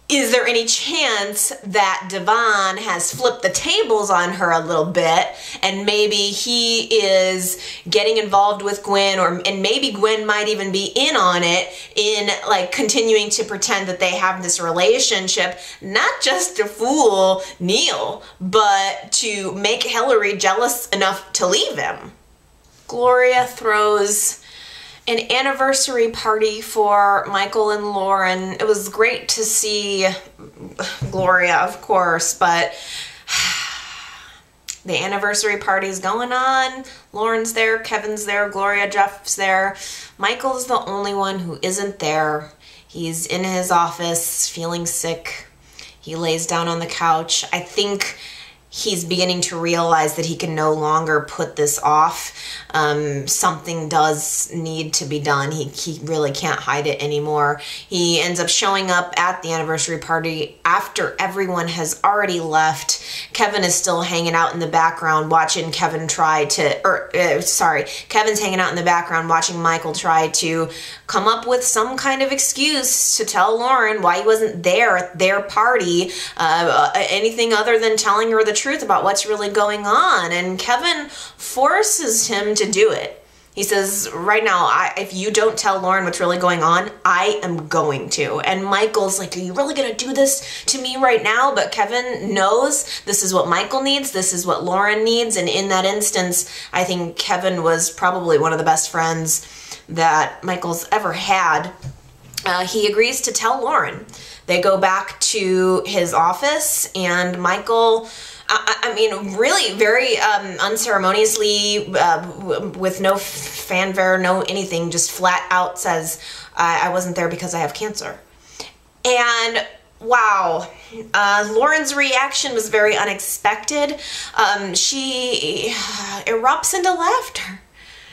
Speaker 1: there any chance that Devon has flipped the tables on her a little bit, and maybe he is getting involved with Gwen, and maybe Gwen might even be in on it, in like continuing to pretend that they have this relationship, not just to fool Neil, but to make Hillary jealous enough to leave him. Gloria throws an anniversary party for Michael and Lauren. It was great to see Gloria, of course, but the anniversary party's going on. Lauren's there, Kevin's there, Gloria, Jeff's there. Michael's the only one who isn't there. He's in his office feeling sick. He lays down on the couch. I think he's beginning to realize that he can no longer put this off. Something does need to be done. He really can't hide it anymore. He ends up showing up at the anniversary party after everyone has already left. Kevin is still hanging out in the background watching Kevin's hanging out in the background watching Michael try to come up with some kind of excuse to tell Lauren why he wasn't there at their party, anything other than telling her the truth about what's really going on. And Kevin forces him to do it. He says, right now, if you don't tell Lauren what's really going on, I am going to. And Michael's like, are you really going to do this to me right now? But Kevin knows this is what Michael needs. This is what Lauren needs. And in that instance, I think Kevin was probably one of the best friends that Michael's ever had. He agrees to tell Lauren. They go back to his office, and Michael, I mean, really very unceremoniously, with no fanfare, no anything, just flat out says, I wasn't there because I have cancer. And wow, Lauren's reaction was very unexpected. She erupts into laughter.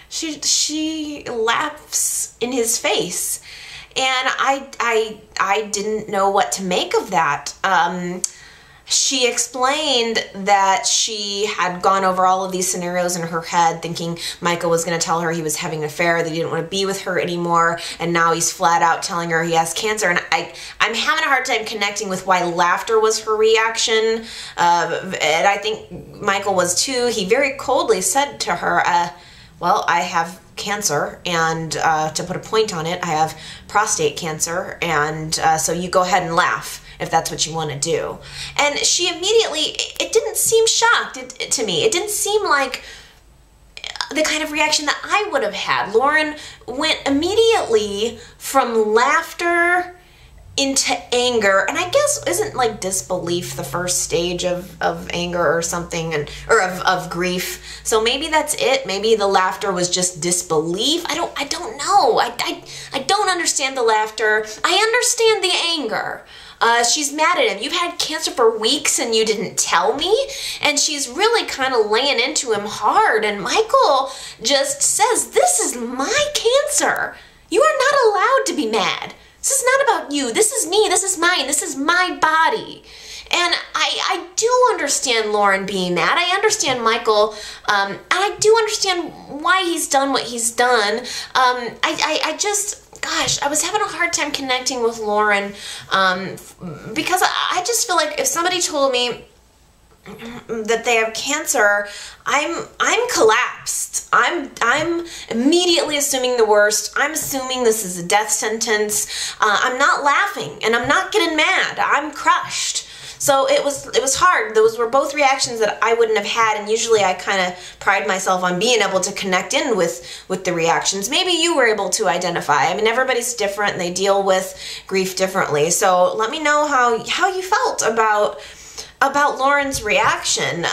Speaker 1: She laughs in his face. And I didn't know what to make of that. She explained that she had gone over all of these scenarios in her head, thinking Michael was going to tell her he was having an affair, that he didn't want to be with her anymore, and now he's flat out telling her he has cancer. And I'm having a hard time connecting with why laughter was her reaction, and I think Michael was too. He very coldly said to her, well, I have cancer, and to put a point on it, I have prostate cancer, and so you go ahead and laugh if that's what you want to do. And she immediately, it didn't seem shocked to me. It didn't seem like the kind of reaction that I would have had. Lauren went immediately from laughter into anger, and I guess isn't like disbelief the first stage of anger or something, or of grief? So maybe that's it. Maybe the laughter was just disbelief. I don't know. I don't understand the laughter. I understand the anger. She's mad at him. You've had cancer for weeks and you didn't tell me? And she's really kind of laying into him hard, and Michael just says, this is my cancer. You are not allowed to be mad. This is not about you. This is me. This is mine. This is my body. And I do understand Lauren being mad. I understand Michael, and I do understand why he's done what he's done. I just, gosh, I was having a hard time connecting with Lauren, because I just feel like if somebody told me that they have cancer, I'm collapsed. I'm immediately assuming the worst. I'm assuming this is a death sentence. I'm not laughing, and I'm not getting mad. I'm crushed. So it was hard. Those were both reactions that I wouldn't have had, and usually I kind of pride myself on being able to connect in with the reactions. Maybe you were able to identify. I mean, everybody's different and they deal with grief differently. So let me know how you felt about Lauren's reaction.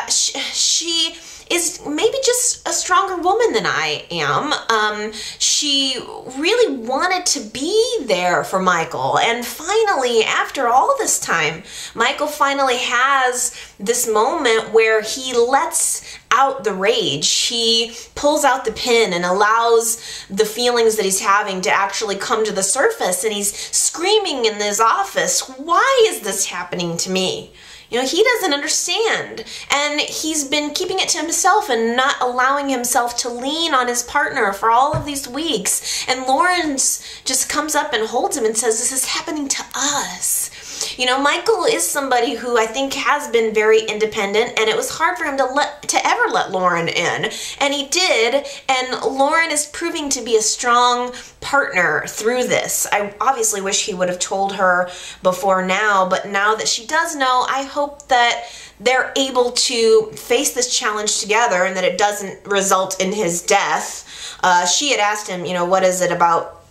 Speaker 1: She is maybe just a stronger woman than I am. She really wanted to be there for Michael, and finally, after all this time, Michael finally has this moment where he lets out the rage. He pulls out the pin and allows the feelings that he's having to actually come to the surface, and he's screaming in his office, why is this happening to me? You know, he doesn't understand, and he's been keeping it to himself and not allowing himself to lean on his partner for all of these weeks. And Lawrence just comes up and holds him and says, this is happening to us. You know, Michael is somebody who I think has been very independent, and it was hard for him to ever let Lauren in. And he did, and Lauren is proving to be a strong partner through this. I obviously wish he would have told her before now, but now that she does know, I hope that they're able to face this challenge together and that it doesn't result in his death. She had asked him, you know, what is it about,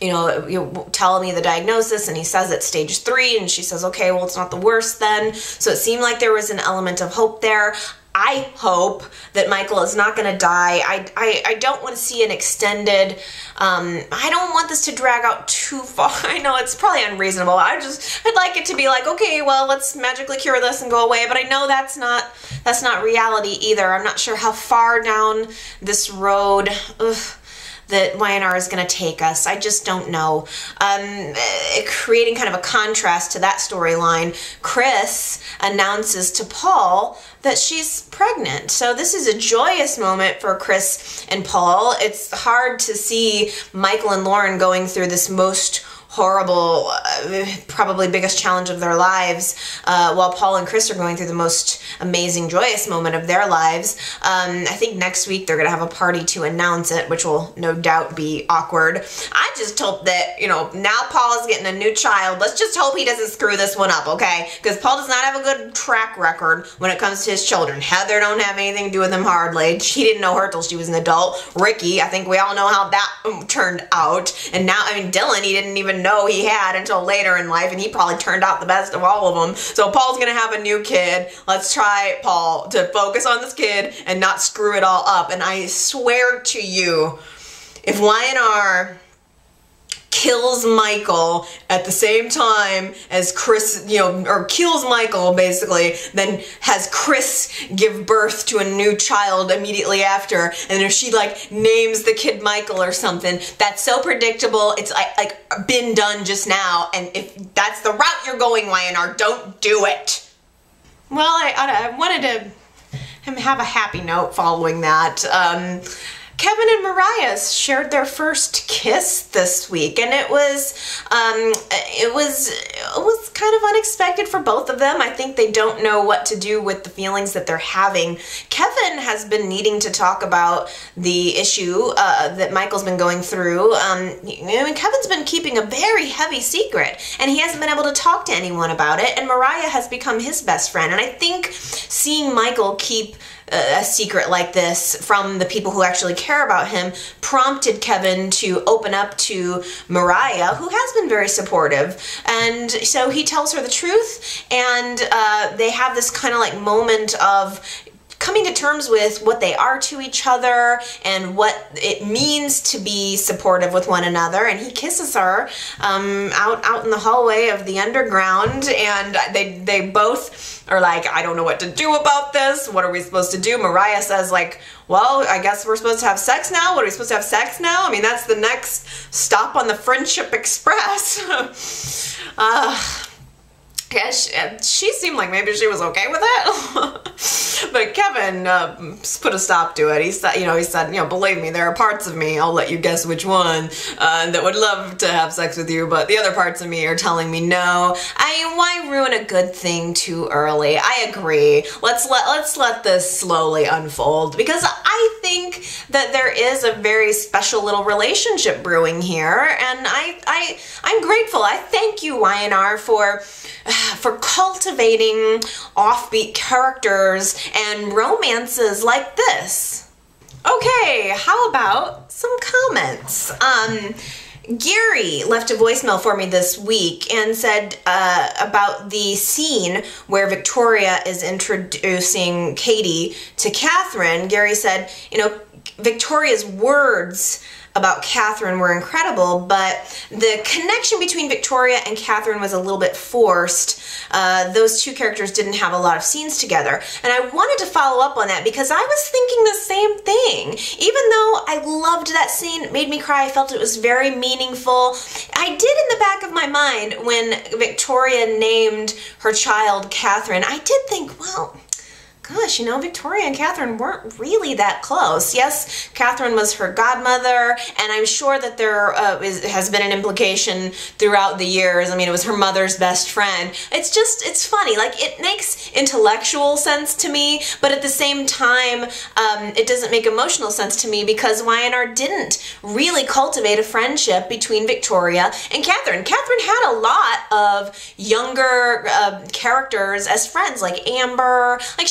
Speaker 1: you know, you tell me the diagnosis, and he says it's stage 3, and she says, okay, well, it's not the worst then. So it seemed like there was an element of hope there. I hope that Michael is not going to die. I don't want to see an extended, I don't want this to drag out too far. I know it's probably unreasonable. I'd like it to be like, okay, well, let's magically cure this and go away. But I know that's not reality either. I'm not sure how far down this road that Y&R is going to take us. I just don't know. Creating kind of a contrast to that storyline, Chris announces to Paul that she's pregnant. So this is a joyous moment for Chris and Paul. It's hard to see Michael and Lauren going through this most horrible, probably biggest challenge of their lives, while Paul and Chris are going through the most amazing, joyous moment of their lives. I think next week they're going to have a party to announce it, which will no doubt be awkward. I just hope that, you know, now Paul is getting a new child. Let's just hope he doesn't screw this one up, okay? Because Paul does not have a good track record when it comes to his children. Heather don't have anything to do with him hardly. She didn't know her till she was an adult. Ricky, I think we all know how that turned out. And now, I mean, Dylan, he didn't even know he had until later in life, and he probably turned out the best of all of them. So Paul's gonna have a new kid. Let's try, Paul, to focus on this kid and not screw it all up. And I swear to you, if Y&R kills Michael at the same time as Chris, you know, or kills Michael basically, then has Chris give birth to a new child immediately after, and if she like names the kid Michael or something, that's so predictable. It's like been done just now, and if that's the route you're going, Y&R, don't do it. Well, I wanted to have a happy note following that. Kevin and Mariah shared their first kiss this week, and it was kind of unexpected for both of them. I think they don't know what to do with the feelings that they're having. Kevin has been needing to talk about the issue that Michael's been going through. I mean, Kevin's been keeping a very heavy secret, and he hasn't been able to talk to anyone about it, and Mariah has become his best friend. And I think seeing Michael keep a secret like this from the people who actually care about him prompted Kevin to open up to Mariah, who has been very supportive. And so he tells her the truth, and they have this kind of like moment of coming to terms with what they are to each other and what it means to be supportive with one another. And he kisses her out in the hallway of the underground, and they both are like, I don't know what to do about this. What are we supposed to do? Mariah says like, well, I guess we're supposed to have sex now. What, are we supposed to have sex now? I mean, that's the next stop on the Friendship Express. Yeah, she seemed like maybe she was okay with it, but Kevin put a stop to it. He said, you know, believe me, there are parts of me, I'll let you guess which one, that would love to have sex with you, but the other parts of me are telling me no. I mean, why ruin a good thing too early? I agree. Let's let this slowly unfold, because I think that there is a very special little relationship brewing here, and I'm grateful. I thank you, Y&R, for cultivating offbeat characters and romances like this. Okay, how about some comments? Gary left a voicemail for me this week and said about the scene where Victoria is introducing Katie to Catherine. Gary said, you know, Victoria's words about Catherine were incredible, but the connection between Victoria and Catherine was a little bit forced. Those two characters didn't have a lot of scenes together. And I wanted to follow up on that because I was thinking the same thing. Even though I loved that scene, it made me cry, I felt it was very meaningful. I did in the back of my mind when Victoria named her child Catherine, I did think, well, gosh, you know, Victoria and Catherine weren't really that close. Yes, Catherine was her godmother, and I'm sure that there has been an implication throughout the years. I mean, it was her mother's best friend. It's funny. Like, it makes intellectual sense to me, but at the same time, it doesn't make emotional sense to me because Y&R didn't really cultivate a friendship between Victoria and Catherine. Catherine had a lot of younger characters as friends, like Amber, like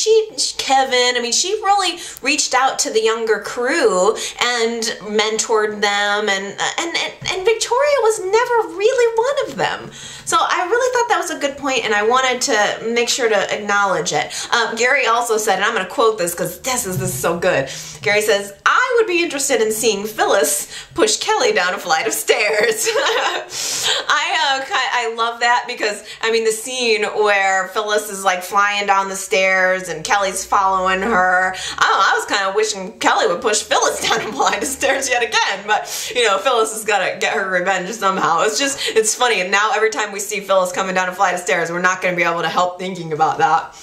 Speaker 1: Kevin. I mean, she really reached out to the younger crew and mentored them, and Victoria was never really one of them. So I really thought that was a good point, and I wanted to make sure to acknowledge it. Gary also said, and I'm going to quote this because this is so good. Gary says, I would be interested in seeing Phyllis push Kelly down a flight of stairs. I love that because, I mean, the scene where Phyllis is like flying down the stairs and Kelly's following her. I was kind of wishing Kelly would push Phyllis down a flight of stairs yet again, but you know, Phyllis has got to get her revenge somehow. It's funny, and now every time we see Phyllis coming down a flight of stairs, we're not going to be able to help thinking about that.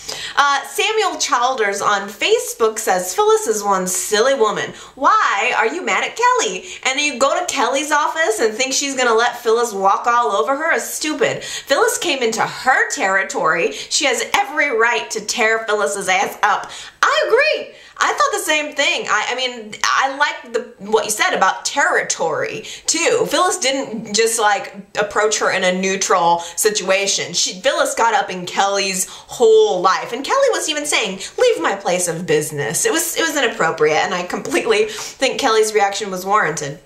Speaker 1: Samuel Childers on Facebook says, Phyllis is one silly woman. Why are you mad at Kelly? And you go to Kelly's office and think she's going to let Phyllis walk all over her? It's stupid. Phyllis came into her territory. She has every right to tear Phyllis's ass up. I agree. I thought the same thing. I mean, I like what you said about territory, too. Phyllis didn't just, like, approach her in a neutral situation. Phyllis got up in Kelly's whole life. And Kelly was even saying, leave my place of business. It was inappropriate, and I completely think Kelly's reaction was warranted.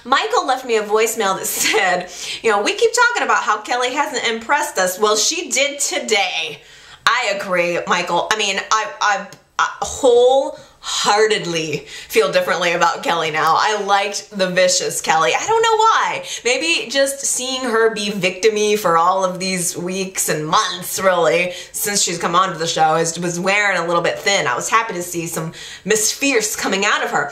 Speaker 1: Michael left me a voicemail that said, you know, we keep talking about how Kelly hasn't impressed us. Well, she did today. I agree, Michael. I mean, I wholeheartedly feel differently about Kelly now. I liked the vicious Kelly. I don't know why. Maybe just seeing her be victim-y for all of these weeks and months, really, since she's come onto the show, was wearing a little bit thin. I was happy to see some Miss Fierce coming out of her.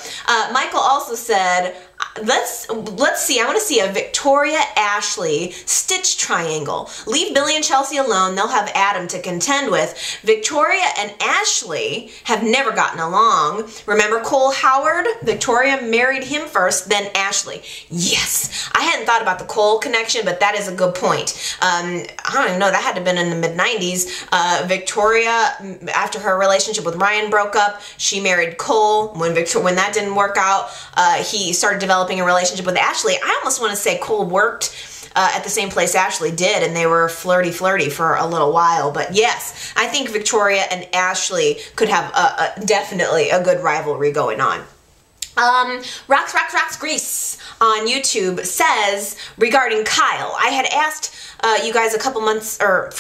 Speaker 1: Michael also said, let's see. I want to see a Victoria Ashey Stich triangle. Leave Billy and Chelsea alone. They'll have Adam to contend with. Victoria and Ashey have never gotten along. Remember Cole Howard? Victoria married him first, then Ashey. Yes. I hadn't thought about the Cole connection, but that is a good point. I don't even know. That had to have been in the mid-90s. Victoria, after her relationship with Ryan broke up, she married Cole. When that didn't work out, he started developing a relationship with Ashey. I almost want to say Cole worked at the same place Ashey did, and they were flirty for a little while. But yes, I think Victoria and Ashey could have definitely a good rivalry going on. Rocks Grease on YouTube says, regarding Kyle, I had asked you guys a couple months, or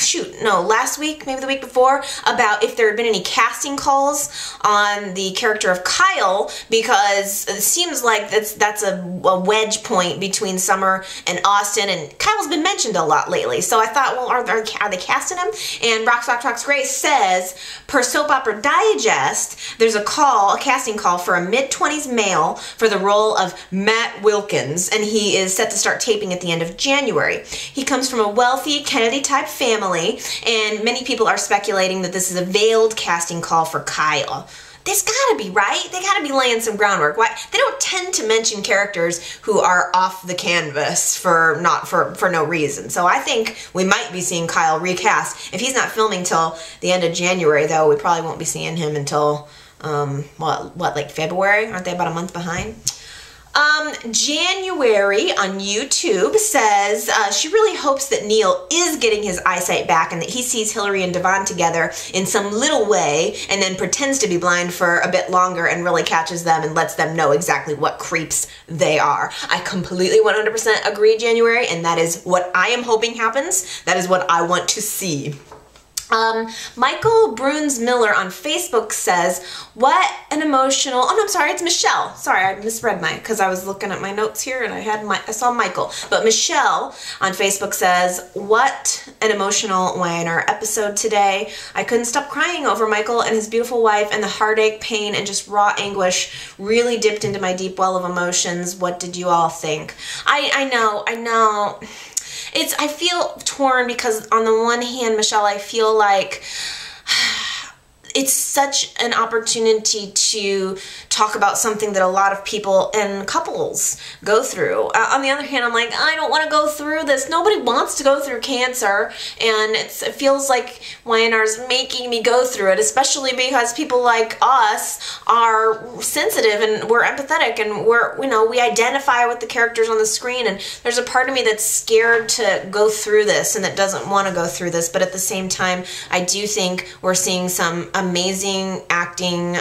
Speaker 1: last week, maybe the week before, about if there had been any casting calls on the character of Kyle, because it seems like that's a wedge point between Summer and Austin, and Kyle's been mentioned a lot lately, so I thought, well, are they casting him? And Rocks Grace says, per Soap Opera Digest, there's a casting call for a mid-20s male for the role of Matt Wilkins, and he is set to start taping at the end of January. He comes from a wealthy Kennedy-type family, and many people are speculating that this is a veiled casting call for Kyle. There's gotta be, right? They gotta be laying some groundwork. Why? They don't tend to mention characters who are off the canvas for no reason. So I think we might be seeing Kyle recast. If he's not filming till the end of January, though, we probably won't be seeing him until like February? Aren't they about a month behind? January on YouTube says she really hopes that Neil is getting his eyesight back and that he sees Hillary and Devon together in some little way and then pretends to be blind for a bit longer and really catches them and lets them know exactly what creeps they are. I completely 100% agree, January, and that is what I am hoping happens. That is what I want to see. Michael Bruns Miller on Facebook says, what an emotional, oh no, I'm sorry, it's Michelle. Sorry, I misread because I was looking at my notes here and I saw Michael. But Michelle on Facebook says, what an emotional Weiner episode today. I couldn't stop crying over Michael and his beautiful wife, and the heartache, pain, and just raw anguish really dipped into my deep well of emotions. What did you all think? I know. I feel torn because on the one hand, Michelle, I feel like it's such an opportunity to talk about something that a lot of people and couples go through. On the other hand, I'm like, I don't want to go through this. Nobody wants to go through cancer, and it feels like YNR's making me go through it, especially because people like us are sensitive and we're empathetic and we identify with the characters on the screen, and there's a part of me that's scared to go through this and that doesn't want to go through this, but at the same time, I do think we're seeing some amazing acting.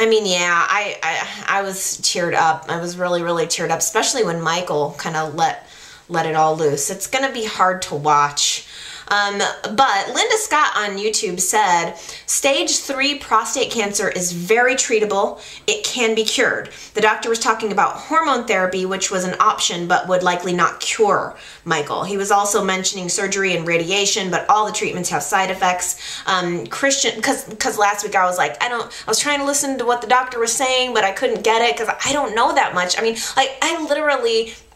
Speaker 1: I mean, yeah, I was teared up. I was really, really teared up, especially when Michael kind of let let it all loose. It's gonna be hard to watch. But Linda Scott on YouTube said, stage 3 prostate cancer is very treatable. It can be cured. The doctor was talking about hormone therapy, which was an option, but would likely not cure Michael. He was also mentioning surgery and radiation, but all the treatments have side effects. Christian, because last week I was like, I was trying to listen to what the doctor was saying, but I couldn't get it because I don't know that much. I mean, like,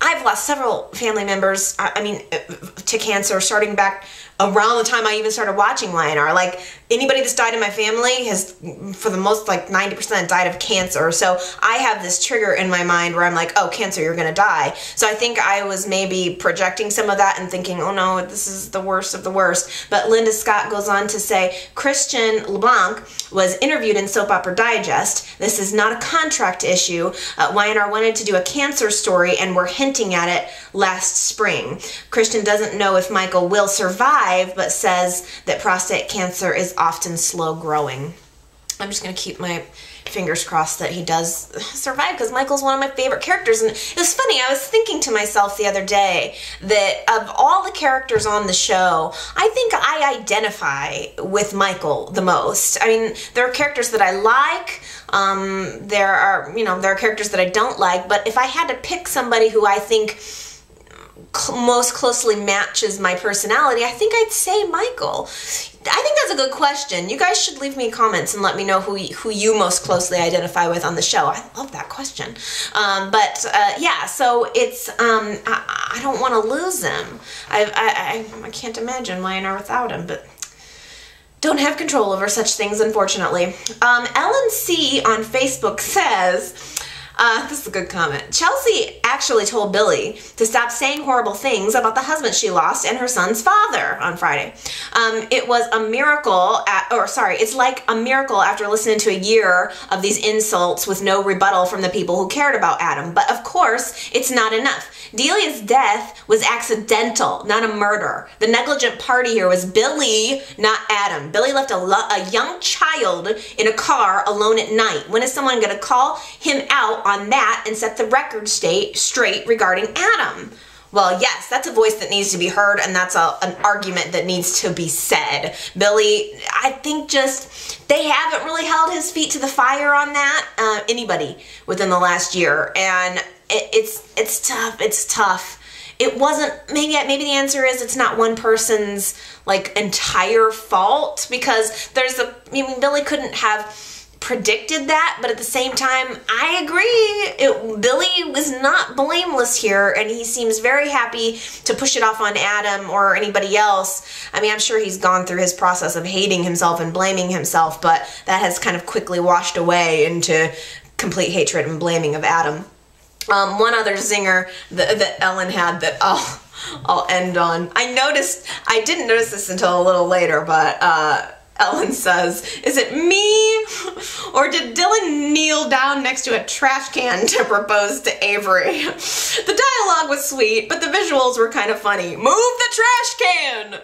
Speaker 1: I've lost several family members, to cancer, starting back around the time I even started watching YNR. Like, anybody that's died in my family has, for the most, like 90% died of cancer. So I have this trigger in my mind where I'm like, oh, cancer, you're gonna die. So I think I was maybe projecting some of that and thinking, oh no, this is the worst of the worst. But Linda Scott goes on to say, Christian LeBlanc was interviewed in Soap Opera Digest. This is not a contract issue. YNR wanted to do a cancer story and were hinting at it last spring. Christian doesn't know if Michael will survive, but says that prostate cancer is often slow growing. I'm just going to keep my fingers crossed that he does survive, because Michael's one of my favorite characters. And it was funny, I was thinking to myself the other day that of all the characters on the show, I think I identify with Michael the most. I mean, there are characters that I like, there are characters that I don't like, but if I had to pick somebody who I think most closely matches my personality, I think I'd say Michael. I think that's a good question. You guys should leave me comments and let me know who you most closely identify with on the show. I love that question. Yeah, so it's, I don't want to lose him. I can't imagine YNR without him, but don't have control over such things, unfortunately. Ellen C. on Facebook says, this is a good comment. Chelsea actually told Billy to stop saying horrible things about the husband she lost and her son's father on Friday. It was a miracle, it's like a miracle after listening to a year of these insults with no rebuttal from the people who cared about Adam. But of course, it's not enough. Delia's death was accidental, not a murder. The negligent party here was Billy, not Adam. Billy left a young child in a car alone at night. When is someone going to call him out on that and set the record straight regarding Adam? Well, yes, that's a voice that needs to be heard, and that's an argument that needs to be said. Billy, I think just they haven't really held his feet to the fire on that, anybody within the last year, and it's tough. It's tough. It wasn't, maybe the answer is it's not one person's like entire fault, because Billy couldn't have predicted that, but at the same time, I agree. Billy was not blameless here, and he seems very happy to push it off on Adam or anybody else. I mean, I'm sure he's gone through his process of hating himself and blaming himself, but that has kind of quickly washed away into complete hatred and blaming of Adam. One other zinger that Ellen had that I'll end on. I didn't notice this until a little later, but Ellen says, is it me, or did Dylan kneel down next to a trash can to propose to Avery? The dialogue was sweet, but the visuals were kind of funny. Move the trash can!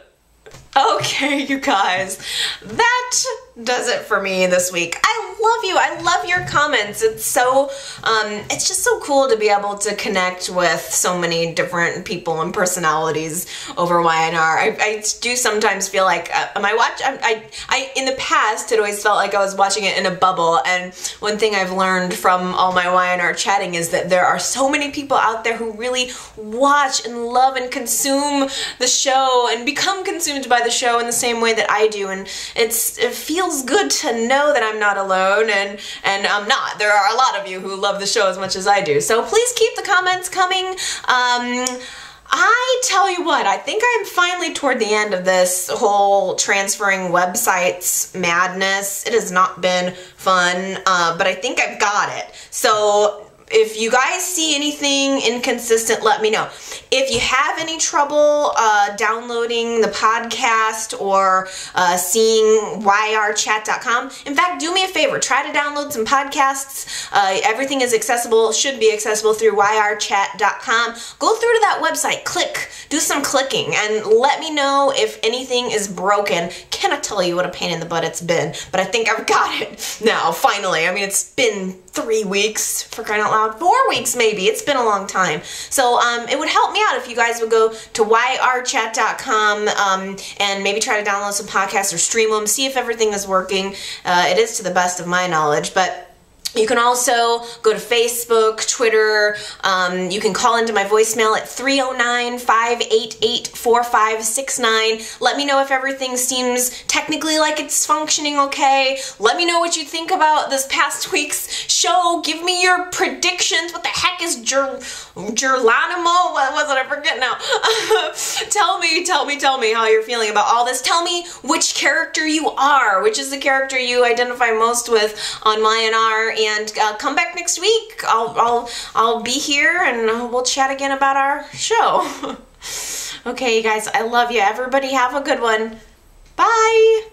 Speaker 1: Okay, you guys, that does it for me this week. I love you. I love your comments. It's so, it's just so cool to be able to connect with so many different people and personalities over YNR. I do sometimes feel like, in the past, it always felt like I was watching it in a bubble, and one thing I've learned from all my YNR chatting is that there are so many people out there who really watch and love and consume the show and become consumed by the show in the same way that I do, and it feels good to know that I'm not alone, and I'm not. There are a lot of you who love the show as much as I do, so please keep the comments coming. I tell you what, I think I'm finally toward the end of this whole transferring websites madness. It has not been fun, but I think I've got it. So if you guys see anything inconsistent, let me know. If you have any trouble downloading the podcast or seeing yrchat.com, in fact, do me a favor. Try to download some podcasts. Everything is accessible, should be accessible through yrchat.com. Go through to that website, click, do some clicking, and let me know if anything is broken. cannot tell you what a pain in the butt it's been, but I think I've got it now, finally. I mean, it's been 3 weeks, for crying out loud, 4 weeks maybe. It's been a long time. So it would help me out if you guys would go to yrchat.com and maybe try to download some podcasts or stream them, see if everything is working. It is to the best of my knowledge, but you can also go to Facebook, Twitter. You can call into my voicemail at 309-588-4569. Let me know if everything seems technically like it's functioning okay. Let me know what you think about this past week's show. Give me your predictions. What the heck is GERALAMO? What was it? I forget now. Tell me how you're feeling about all this. Tell me which character you are. Which is the character you identify most with on Y&R. And come back next week. I'll be here and we'll chat again about our show. Okay, you guys, I love you. Everybody have a good one. Bye.